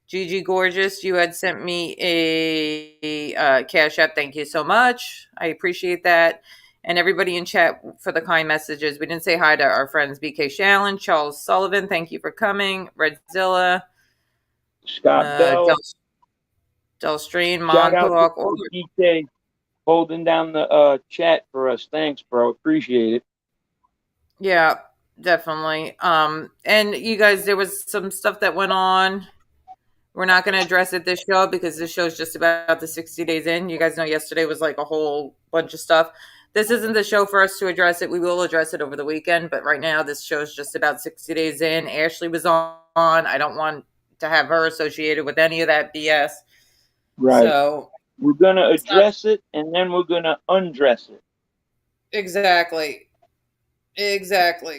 Gigi Gorgeous, you had sent me a Cash App. Thank you so much. I appreciate that. And everybody in chat for the kind messages. We didn't say hi to our friends BK Shallon, Charles Sullivan. Thank you for coming. Redzilla. Scott Bell. Del Strain. Shout out to BK holding down the chat for us. Thanks, bro. Appreciate it. Yeah, definitely. And you guys, there was some stuff that went on. We're not going to address it this show because this show is just about the 60 days in. You guys know yesterday was like a whole bunch of stuff. this isn't the show for us to address it. We will address it over the weekend, but right now this show's just about 60 days in. Ashley was on. I don't want to have her associated with any of that BS. Right. So we're going to address it, and then we're going to undress it. Exactly.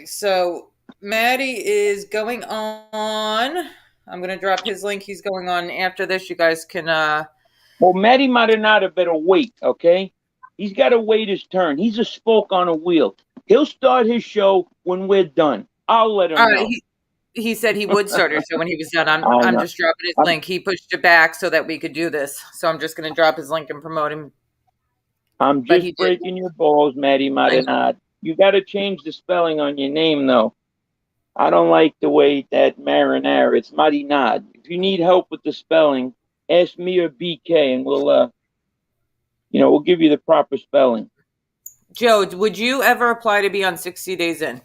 So Maddie is going on. I'm going to drop his link. He's going on after this. You guys can... Well, Maddie Marinata better wait, okay? He's got to wait his turn. He's a spoke on a wheel. He'll start his show when we're done. I'll let him know. He said he would start his show when he was done. I'm just dropping his link. He pushed it back so that we could do this. So I'm just going to drop his link and promote him. I'm just breaking your balls, Maddie Marinata. You got to change the spelling on your name, though. I don't like the way that marinara. It's Marinade. If you need help with the spelling, ask me or BK, and we'll give you the proper spelling. Joe, would you ever apply to be on 60 Days In?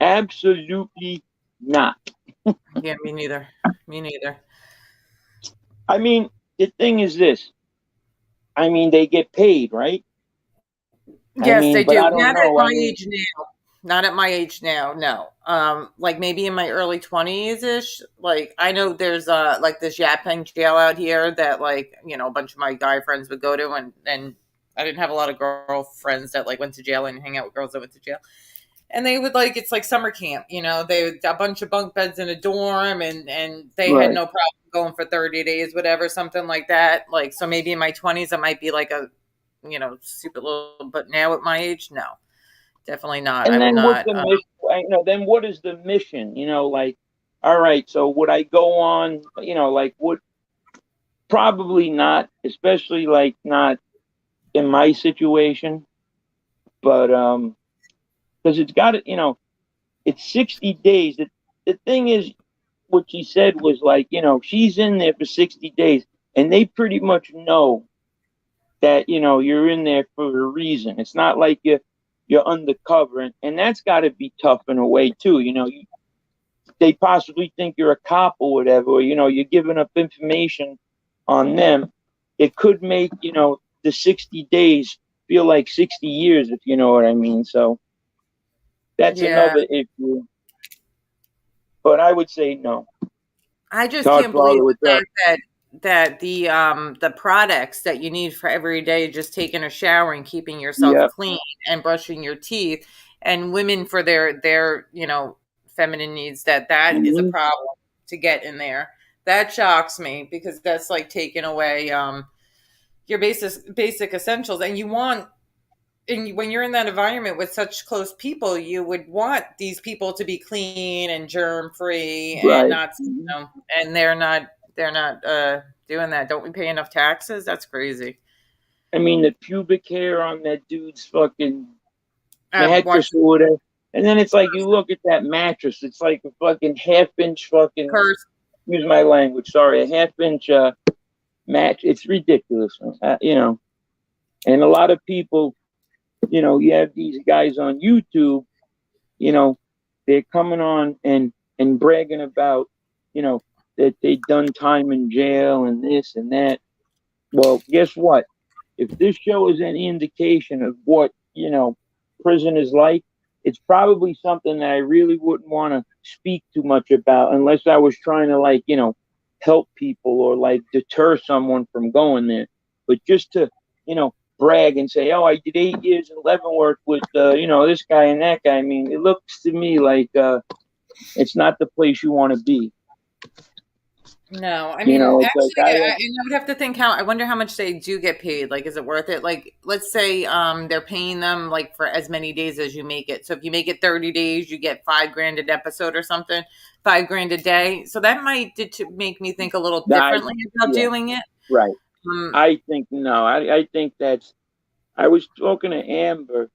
Absolutely not. Yeah, me neither. I mean, the thing is this. I mean, they get paid, right? Yes, they do. Not at my age now. Not at my age now, no. Like maybe in my early 20s-ish. Like I know there's like this Yapeng jail out here that like, a bunch of my guy friends would go to, and I didn't have a lot of girlfriends that like went to jail and hang out with girls that went to jail. And they would it's like summer camp, they would a bunch of bunk beds in a dorm, and they had no problem going for 30 days, whatever, something like that. Like, so maybe in my 20s, I might be like a, stupid little, but now at my age, no, definitely not. And I then would what's not. the mission? Then what is the mission? Like, all right, so would I go on, would probably not, especially like not in my situation, but, because it's got to, it's 60 days. The thing is, what she said was like, she's in there for 60 days, and they pretty much know that, you're in there for a reason. It's not like you're undercover, and that's got to be tough in a way, too. They possibly think you're a cop or whatever, or, you're giving up information on them. It could make, the 60 days feel like 60 years, if you know what I mean. So that's another issue. But I would say no. I just can't believe the fact that the products that you need for every day, just taking a shower and keeping yourself clean and brushing your teeth, and women for their feminine needs, that is a problem to get in there. That shocks me, because that's like taking away your basic essentials. And when you're in that environment with such close people, you would want these people to be clean and germ free, and not, and they're not doing that. Don't we pay enough taxes? That's crazy. I mean, the pubic hair on that dude's fucking mattress or whatever. And then it's like, you look at that mattress, it's like a fucking half-inch fucking, excuse my language, sorry, a half-inch match. It's ridiculous, And a lot of people, you have these guys on YouTube, they're coming on and bragging about, that they've done time in jail and this and that. Well, guess what? If this show is any indication of what, prison is like, it's probably something that I really wouldn't want to speak too much about unless I was trying to help people or deter someone from going there. But just to, brag and say, oh, I did 8 years in Leavenworth with, this guy and that guy. I mean, it looks to me like it's not the place you want to be. No, I mean, actually, I would have to think I wonder how much they do get paid. Like, is it worth it? Like, let's say they're paying them like for as many days as you make it. So if you make it 30 days, you get $5,000 an episode or something, $5,000 a day. So that might make me think a little differently about doing it. Right. I think no. I think I was talking to Amber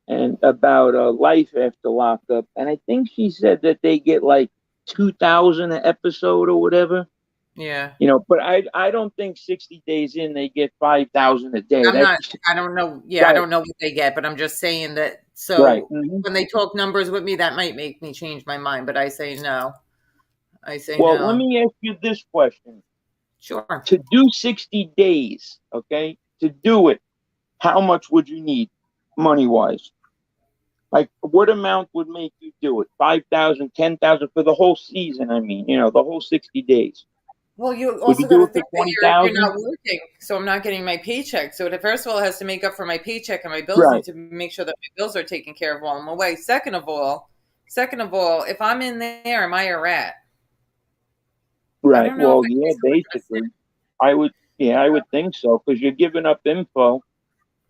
and about life after lockup, and I think she said that they get like $2,000 an episode or whatever. Yeah. But I don't think 60 days in they get $5,000 a day. I don't know. Yeah, right. I don't know what they get, but I'm just saying that. So when they talk numbers with me, that might make me change my mind. But I say no. Well, let me ask you this question. Sure. To do 60 days, okay? To do it, how much would you need money-wise? Like, what amount would make you do it? 5,000, 10,000 for the whole season, I mean, the whole 60 days. Well, you Would you also got do to it for think that you're 20,000? not working, so I'm not getting my paycheck. So first of all, it has to make up for my paycheck, and my bills Right. need to make sure that my bills are taken care of while I'm away. Second of all, if I'm in there, am I a rat? I Right. don't know if Well, I yeah, can basically. I would think so, because you're giving up info.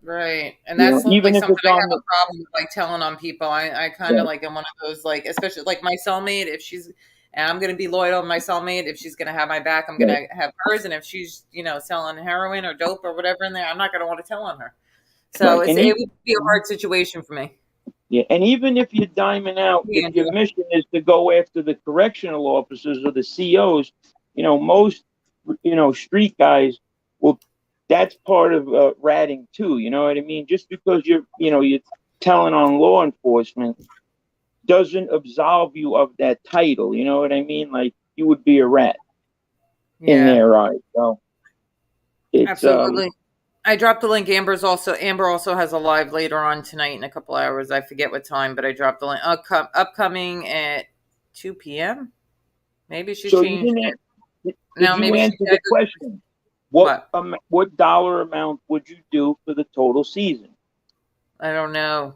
Right. And that's Even like if something it's I on have the a problem with, like telling on people. I kind of right, like am one of those, like, especially like my cellmate, and I'm going to be loyal to my cellmate. If she's going to have my back, I'm going right, to have hers. And if she's, selling heroin or dope or whatever in there, I'm not going to want to tell on her. right. So And it would be a hard situation for me. yeah, and even if you're diming out, if Yeah. your mission is to go after the correctional officers or the COs, most, street guys will, that's part of ratting too. You know what I mean? Just because you're telling on law enforcement doesn't absolve you of that title. You know what I mean? Like, you would be a rat in Yeah, their eyes. So it's, absolutely. I dropped the link. Amber also has a live later on tonight in a couple hours. I forget what time, but I dropped the link. Upcoming at 2 p.m. Maybe she so you changed didn't, it. did No, you maybe she answer the said question? what? What dollar amount would you do for the total season I don't know.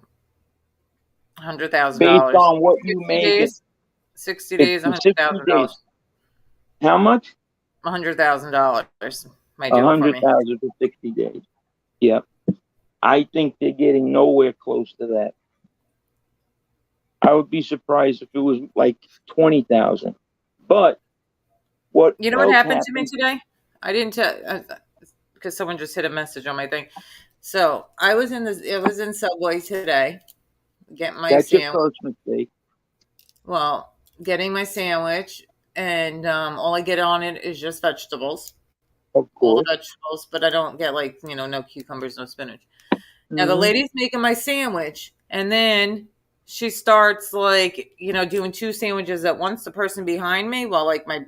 based $100,000. on what you 60 make it? days. 60 days. For 60 days. $100,000. How much? $100,000 might A do it for hundred me. thousand for 60 days. Yep. I think they're getting nowhere close to that. I would be surprised if it was like 20,000. But what You know what else happened to me happened? today? I didn't tell because someone just hit a message on my thing. So I was in Subway today, getting my That's your sandwich. first mistake. Well, getting my sandwich, and all I get on it is just vegetables, Of all the course. vegetables, but I don't get like no cucumbers, no spinach. Now the Mhm. lady's making my sandwich, and then she starts like doing two sandwiches at once. The person behind me, while like my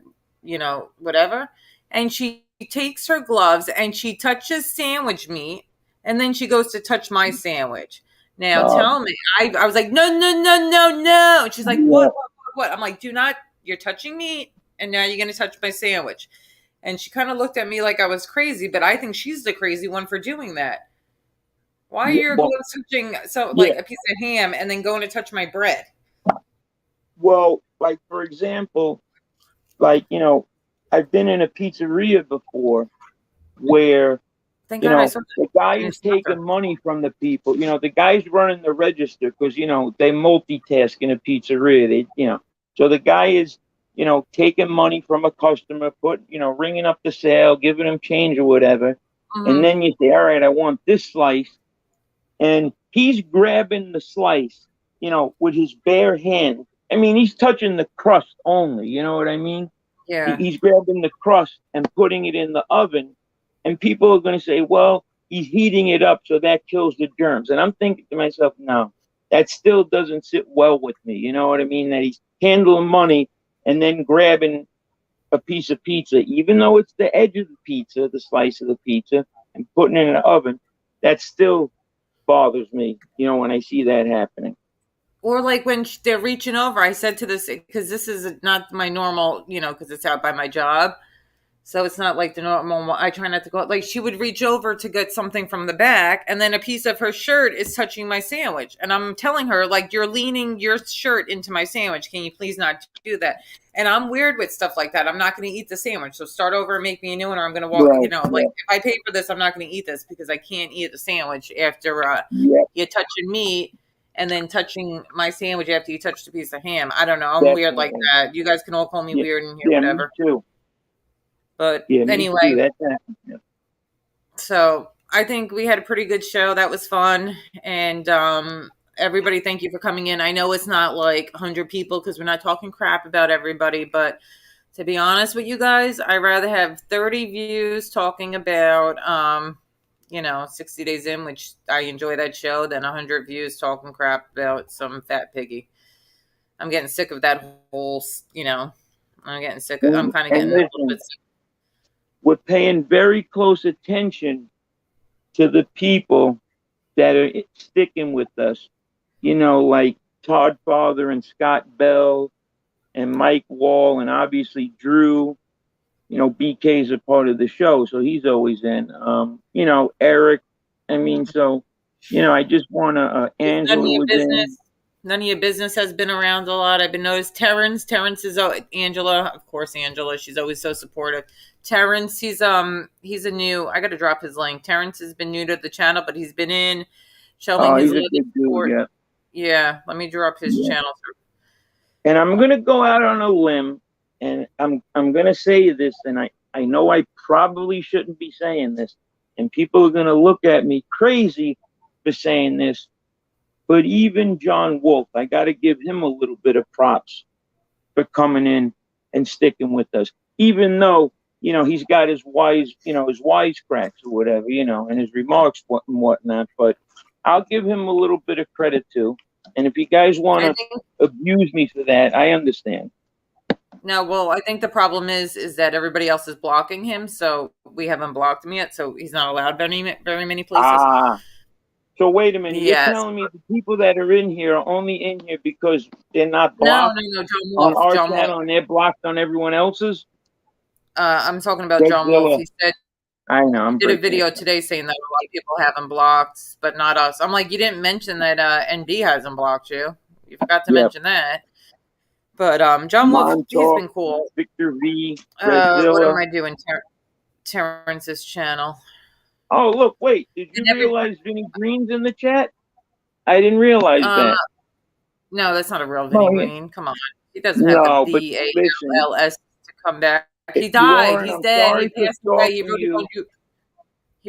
whatever, and she takes her gloves and she touches sandwich meat, and then she goes to touch my sandwich. Now Uh, tell me, I was like, no, no, no, no, no. And she's like, yeah. what? I'm like, do not. You're touching meat, and now you're going to touch my sandwich. And she kind of looked at me like I was crazy, but I think she's the crazy one for doing that. Why are Yeah. your Well, gloves touching yeah. like a piece of ham and then going to touch my bread? Well, like, for example, like, I've been in a pizzeria before where, Thank God I saw the guy the is taking instructor. money from the people. The guy's running the register because, they multitask in a pizzeria. So the guy is, taking money from a customer, ringing up the sale, giving him change or whatever. And Mhm. then you say, all right, I want this slice. And he's grabbing the slice, with his bare hand. I mean, he's touching the crust only. You know what I mean? Yeah. He's grabbing the crust and putting it in the oven, and people are going to say, well, he's heating it up, so that kills the germs. And I'm thinking to myself, no, that still doesn't sit well with me. You know what I mean? That he's handling money and then grabbing a piece of pizza, even though it's the edge of the pizza, the slice of the pizza, and putting it in the oven. That still bothers me, when I see that happening. Or like when they're reaching over, I said to this, because this is not my normal, because it's out by my job. So it's not like the normal. I try not to go. Like she would reach over to get something from the back, and then a piece of her shirt is touching my sandwich. And I'm telling her, like, you're leaning your shirt into my sandwich. Can you please not do that? And I'm weird with stuff like that. I'm not going to eat the sandwich. So start over and make me a new one, or I'm going to walk. Right. Like if I pay for this, I'm not going to eat this because I can't eat a sandwich after Yeah. you're touching meat and then touching my sandwich after you touched a piece of ham. I don't know. I'm weird like Definitely. that. You guys can all call me Yeah. weird in here, Yeah, whatever. me too. But Yeah, me anyway, too. That's happened. Yeah. so I think we had a pretty good show. That was fun. And everybody, thank you for coming in. I know it's not like 100 people because we're not talking crap about everybody. But to be honest with you guys, I'd rather have 30 views talking about, 60 Days In, which I enjoy that show, than 100 views talking crap about some fat piggy. I'm getting sick of that whole, I'm getting sick of, I'm kind of And getting a little listen, bit sick. we're paying very close attention to the people that are sticking with us, like Todd Father and Scott Bell and Mike Wall, and obviously Drew. BK's a part of the show, so he's always in. Eric. I mean, so, I just want to, None of Angela your was business. in. None of your business has been around a lot. I've been noticed. Terrence is Angela, of course. Angela, she's always so supportive. Terrence, he's a new. I got to drop his link. Terrence has been new to the channel, but he's been in showing his He's a good support. dude, yeah. Yeah, let me drop his channel. And I'm gonna go out on a limb, and I'm gonna say this, and I know I probably shouldn't be saying this, and people are gonna look at me crazy for saying this, but even John Wolf, I got to give him a little bit of props for coming in and sticking with us, even though he's got his wisecracks or whatever, and his remarks and whatnot. But I'll give him a little bit of credit too. And if you guys want to abuse me for that, I understand. No, well, I think the problem is that everybody else is blocking him, so we haven't blocked him yet, so he's not allowed very many places. So wait a minute. Yes. You're telling me the people that are in here are only in here because they're not blocked No, John Wolf. on our John channel Wolf. and they're blocked on everyone else's? I'm talking about John Wolf. He said I know. he did a video today saying that a lot of people have him blocked, but not us. I'm like, you didn't mention that NB hasn't blocked you. You forgot to mention that. But John Wolf, he's been cool. Victor V. What am I doing? Terrence's channel. Oh, look, wait. Did you realize Vinny Green's in the chat? I didn't realize that. No, that's not a real Vinny Green. Come on. He doesn't have the BALLS to come back. He died. He's dead. He passed away. He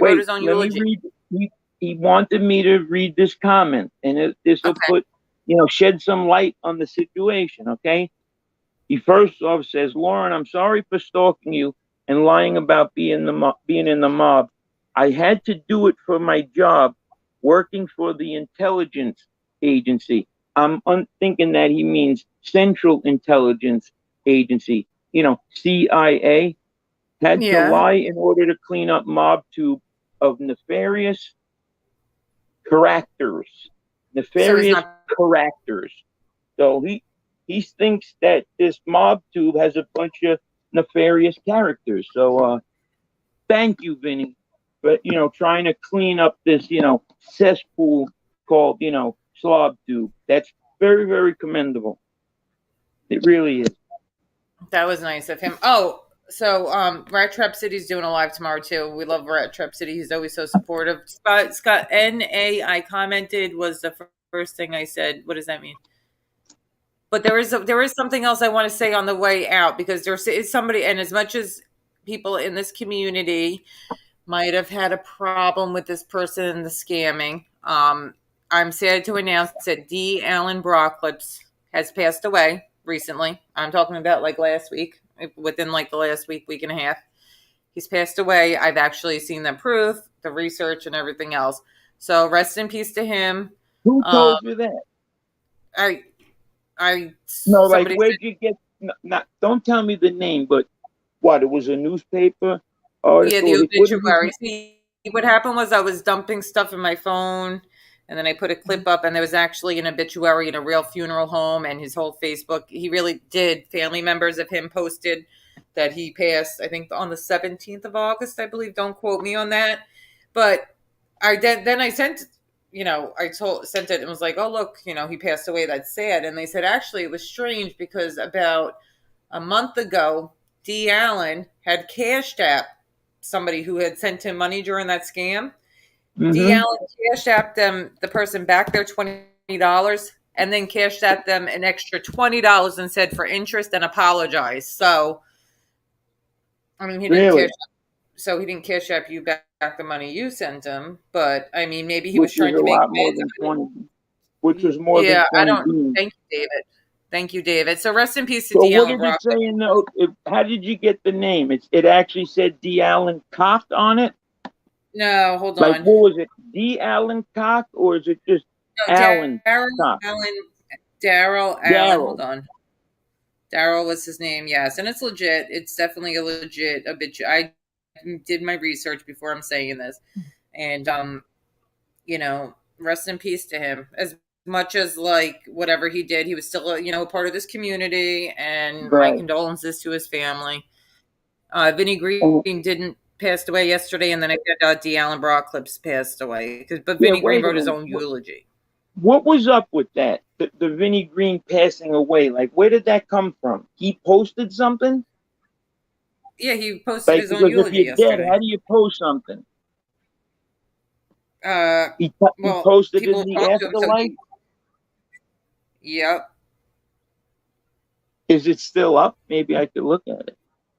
wrote his own eulogy. He wanted me to read this comment, and this will put, shed some light on the situation, okay? He first off says, Lauren, I'm sorry for stalking you and lying about being in the mob. I had to do it for my job, working for the intelligence agency. I'm thinking that he means Central Intelligence Agency, CIA. Had to lie in order to clean up mob tube of nefarious characters. So he thinks that this mob tube has a bunch of nefarious characters. So thank you, Vinny, for trying to clean up this cesspool called slob tube. That's very, very commendable. It really is. That was nice of him. Oh, so Rat Trap City's doing a live tomorrow too. We love Rat Trap City. He's always so supportive. Scott NA, I commented, was the first thing I said. What does that mean? But there is something else I want to say on the way out, because there is somebody, and as much as people in this community might have had a problem with this person and the scamming, I'm sad to announce that D. Allen Brocklips has passed away recently. I'm talking about like last week, within like the last week and a half. He's passed away. I've actually seen the proof, the research, and everything else. So rest in peace to him. Who told you that? Where'd you get? Don't tell me the name, but what? It was a newspaper article. Yeah, the obituary. See, what happened was I was dumping stuff in my phone, and then I put a clip up, and there was actually an obituary in a real funeral home, and his whole Facebook. He really did. Family members of him posted that he passed, I think, on the 17th of August, I believe. Don't quote me on that, but I sent. Sent it and was like, oh, look, he passed away. That's sad. And they said, actually, it was strange because about a month ago, D. Allen had cashed app somebody who had sent him money during that scam. Mm-hmm. D. Allen cashed app them, the person back their $20, and then cashed app them an extra $20 and said for interest and apologized. So, I mean, he didn't cash app you back the money you sent him, but I mean, maybe he was trying to make more than 20, which was more than 20. I don't. Thank you, David. Thank you, David. So rest in peace to D. Allen. What did it say? How did you get the name? It actually said D. Allen Cock on it. No, hold on. What was it? D. Allen Cock, or is it just Allen? Daryl Allen. Hold on. Daryl was his name. Yes, and it's legit. It's definitely a legit obituary. I did my research before I'm saying this, And you know, rest in peace to him. As much as like whatever he did, he was still you know, a part of this community, and my Right. condolences to his family. Vinny And, Green didn't passed away yesterday, and then I found out D. Allen Brocklips passed away. But yeah, Vinny Green wait a wrote his minute. own eulogy. What was up with that? The Vinnie Green passing away. Like, where did that come from? He posted something? Yeah, he posted Like, his own because if eulogy you're dead, yesterday. how do you post something? He Well, posted in people the talked to him, so afterlife. yep. Is it still up? Maybe I could look at it.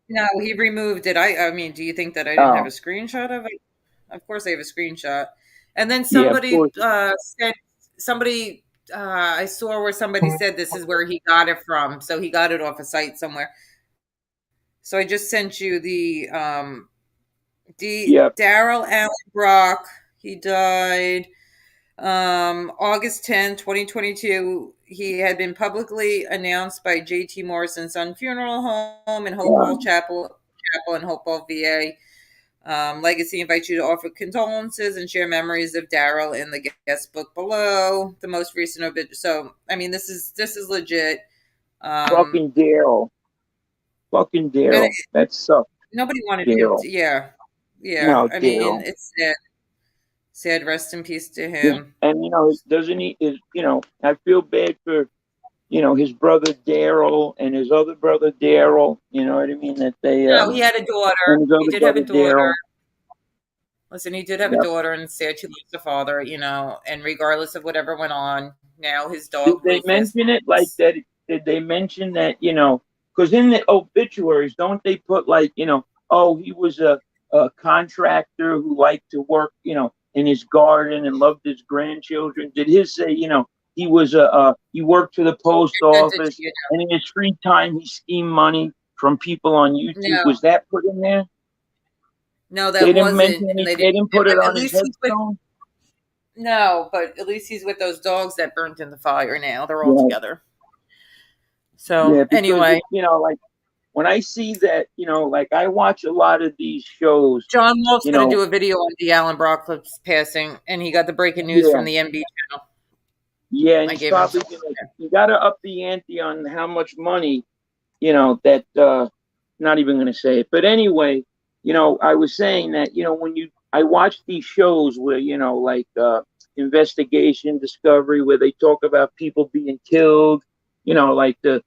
No, he removed it. I mean, do you think that I didn't have a Oh, screenshot of it? Of course, I have a screenshot. And then yeah, of somebody course. said somebody I saw where somebody said this is where he got it from, so he got it off a site somewhere. So I just sent you the Yep. Daryl Allen Brock. He died August 10, 2022. He had been publicly announced by J.T. Morrison's Son Funeral Home and Hopewell Chapel in Hopewell, VA. Legacy invites you to offer condolences and share memories of Daryl in the guest book below. The most recent obit. So, I mean, this is legit. Fucking Daryl. Fucking And Daryl. That sucks. nobody wanted him Daryl. to. Yeah, yeah. No, I mean, Daryl. it's sad. Sad. Rest in peace to Yeah. him. And doesn't he? I feel bad for his brother Daryl and his other brother Daryl. You know what I mean? That they No, he had a daughter. and his He other did have a brother daughter. Daryl. Listen, he did have a Yep. daughter, and sad she lost a father. You know, and regardless of whatever went on, now his Did dog they Rufus. mention it like that? Did they mention that? Because in the obituaries, don't they put like oh, he was a contractor who liked to work in his garden and loved his grandchildren. Did his say he was he worked for the post office and in his free time he schemed money from people on YouTube? No. Was that put in there? No, that They didn't wasn't. mention And any, they they didn't put it at on his least he's with, headstone. no, but at least he's with those dogs that burnt in the fire. Now they're all Yeah. together. So Yeah, because anyway, like when I see that, like I watch a lot of these shows. John Wolf's you going to know, do a video on D. Allen Brocklips passing, and he got the breaking news Yeah. from the NB channel. Yeah, and I he's gave him probably you got to up the ante on how much money, that not even going to say it. But anyway, I was saying that, when I watch these shows where, like investigation, discovery, where they talk about people being killed, like they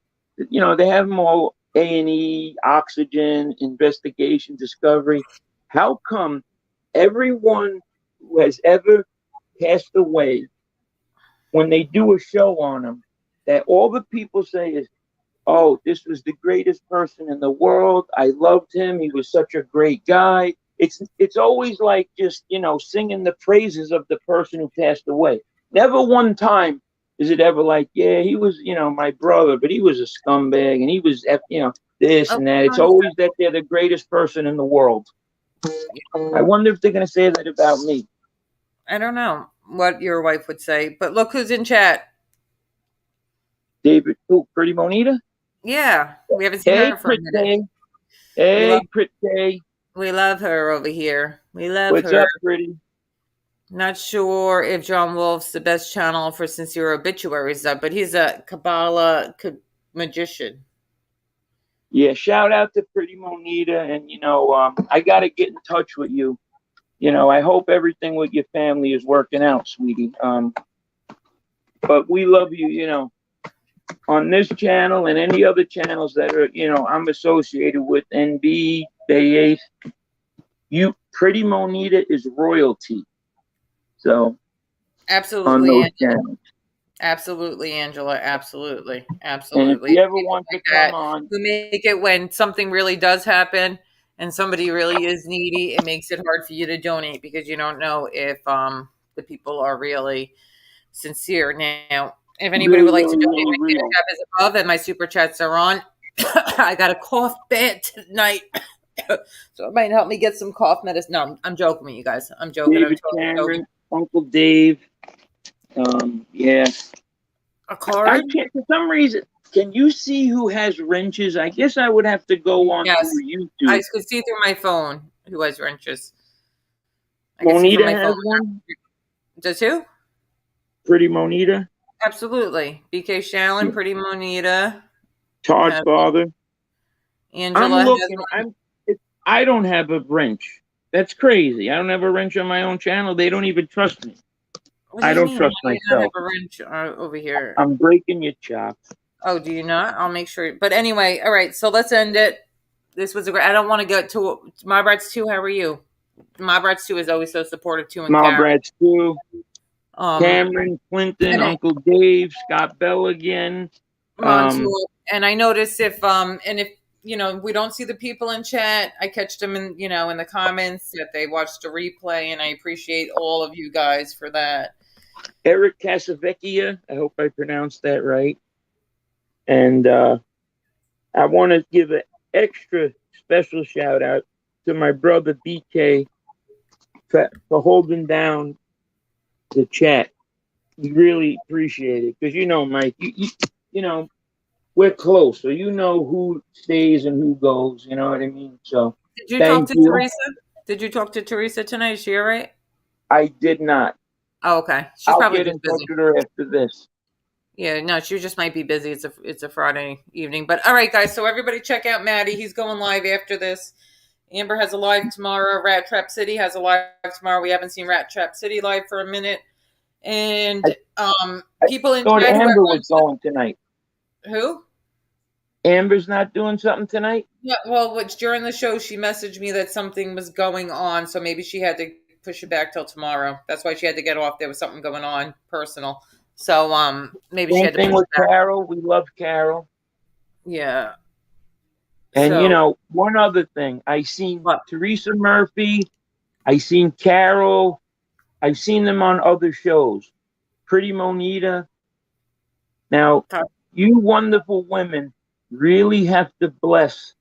have them all A&E, Oxygen, investigation, discovery. How come everyone who has ever passed away, when they do a show on them, that all the people say is, oh, this was the greatest person in the world. I loved him. He was such a great guy. It's always like just, singing the praises of the person who passed away. Never one time is it ever like, yeah, he was, my brother, but he was a scumbag and he was, this and that. It's always that they're the greatest person in the world. I wonder if they're going to say that about me. I don't know what your wife would say, but look who's in chat. David, Pretty Monita? Yeah, we haven't seen her for a minute. Hey, Pretty. We love her over here. We love What's her. up, Pretty? Not sure if John Wolf's the best channel for sincere obituaries, but he's a Kabbalah magician. Yeah, shout out to Pretty Monita, and I got to get in touch with you. I hope everything with your family is working out, sweetie. But we love you, on this channel and any other channels that are, I'm associated with, NB, Bay 8. Pretty Monita is royalty. So, absolutely, on those Angela. channels. Absolutely, Angela. Absolutely. And if you ever want to come on, we make it when something really does happen and somebody really is needy. It makes it hard for you to donate because you don't know if the people are really sincere. Now, if anybody would like to donate, my Cash App is above and my super chats are on. I got a cough bad tonight. So it might help me get some cough medicine. No, I'm joking with you guys. I'm joking. David Cameron, Uncle Dave. Yeah. A card? I can't, for some reason, can you see who has wrenches? I guess I would have to go on through YouTube. I could see through my phone who has wrenches. I can see from Monita my has phone. one. Does who? Pretty Monita. Absolutely. BK Shallon, Pretty Monita. Todd has- Father. I'm Angela has looking. one. I don't have a wrench. That's crazy. I don't have a wrench on my own channel. They don't even trust me. What do I you don't mean? trust Why do you not have myself. a wrench over here? I'm breaking your chops. Oh, do you not? I'll make sure. But anyway, all right. So let's end it. This was a great. I don't want to get to Mob Rats 2. How are you? Mob Rats 2 is always so supportive too. And Karen. Malbrat's too. Um, Cameron, Clinton, and I- Uncle Dave, Scott Bell again. Montour. And I notice if we don't see the people in chat, I catch them in in the comments that they watched a replay, and I appreciate all of you guys for that. Eric Casavecchia. I hope I pronounced that right. And I want to give an extra special shout out to my brother BK for holding down the chat. We really appreciate it because Mike, you know, we're close, so you know who stays and who goes. You know what I mean? So Did you talk thank to you. Teresa? Did you talk to Teresa tonight? Is she all right? I did not. Oh, okay. She's I'll probably get just in touch busy. with her after this. Yeah, no, she just might be busy. It's a Friday evening. But all right, guys. So everybody check out Maddie. He's going live after this. Amber has a live tomorrow. Rat Trap City has a live tomorrow. We haven't seen Rat Trap City live for a minute. And people in thought chat who Amber was going tonight. who? Amber's not doing something tonight? Yeah, well, during the show, she messaged me that something was going on, so maybe she had to push it back till tomorrow. That's why she had to get off. There was something going on personal. So maybe she Same had to thing push with it back. Carol. We love Carol. Yeah. And So, one other thing. I seen what? Teresa Murphy. I seen Carol. I've seen them on other shows. Pretty Monita. Now, you wonderful women really have to bless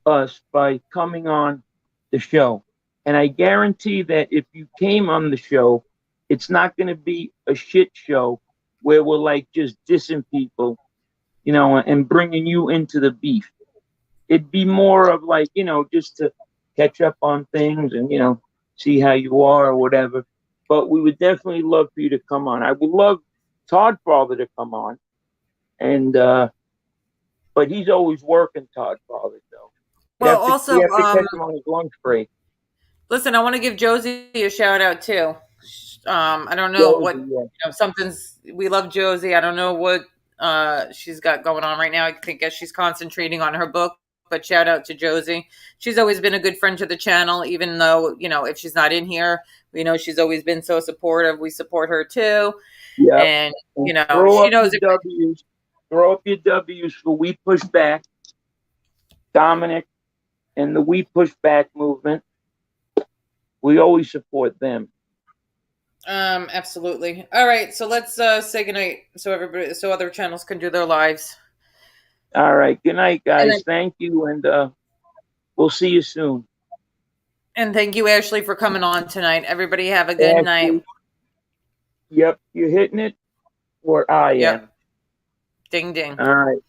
us by coming on the show. And I guarantee that if you came on the show, it's not going to be a shit show where we're like just dissing people, and bringing you into the beef. It'd be more of like, just to catch up on things and, see how you are or whatever. But we would definitely love for you to come on. I would love Todd Father to come on. And, but he's always working, Todd Father, though. Well, we also, have to catch him on his lunch break. listen, I want to give Josie a shout out too. I don't know something's. We love Josie. I don't know what she's got going on right now. I think she's concentrating on her book. But shout out to Josie. She's always been a good friend to the channel, even though if she's not in here, we know she's always been so supportive. We support her too. Yeah, and she knows it. W's. Throw up your W's for We Push Back, Dominic, and the We Push Back movement. We always support them. Absolutely. All right, so let's say goodnight so other channels can do their lives. All right, good night, guys. Thank you, and we'll see you soon. And thank you, Ashley, for coming on tonight. Everybody have a good night. Yep, you're hitting it, or I am. Ding, ding. All right.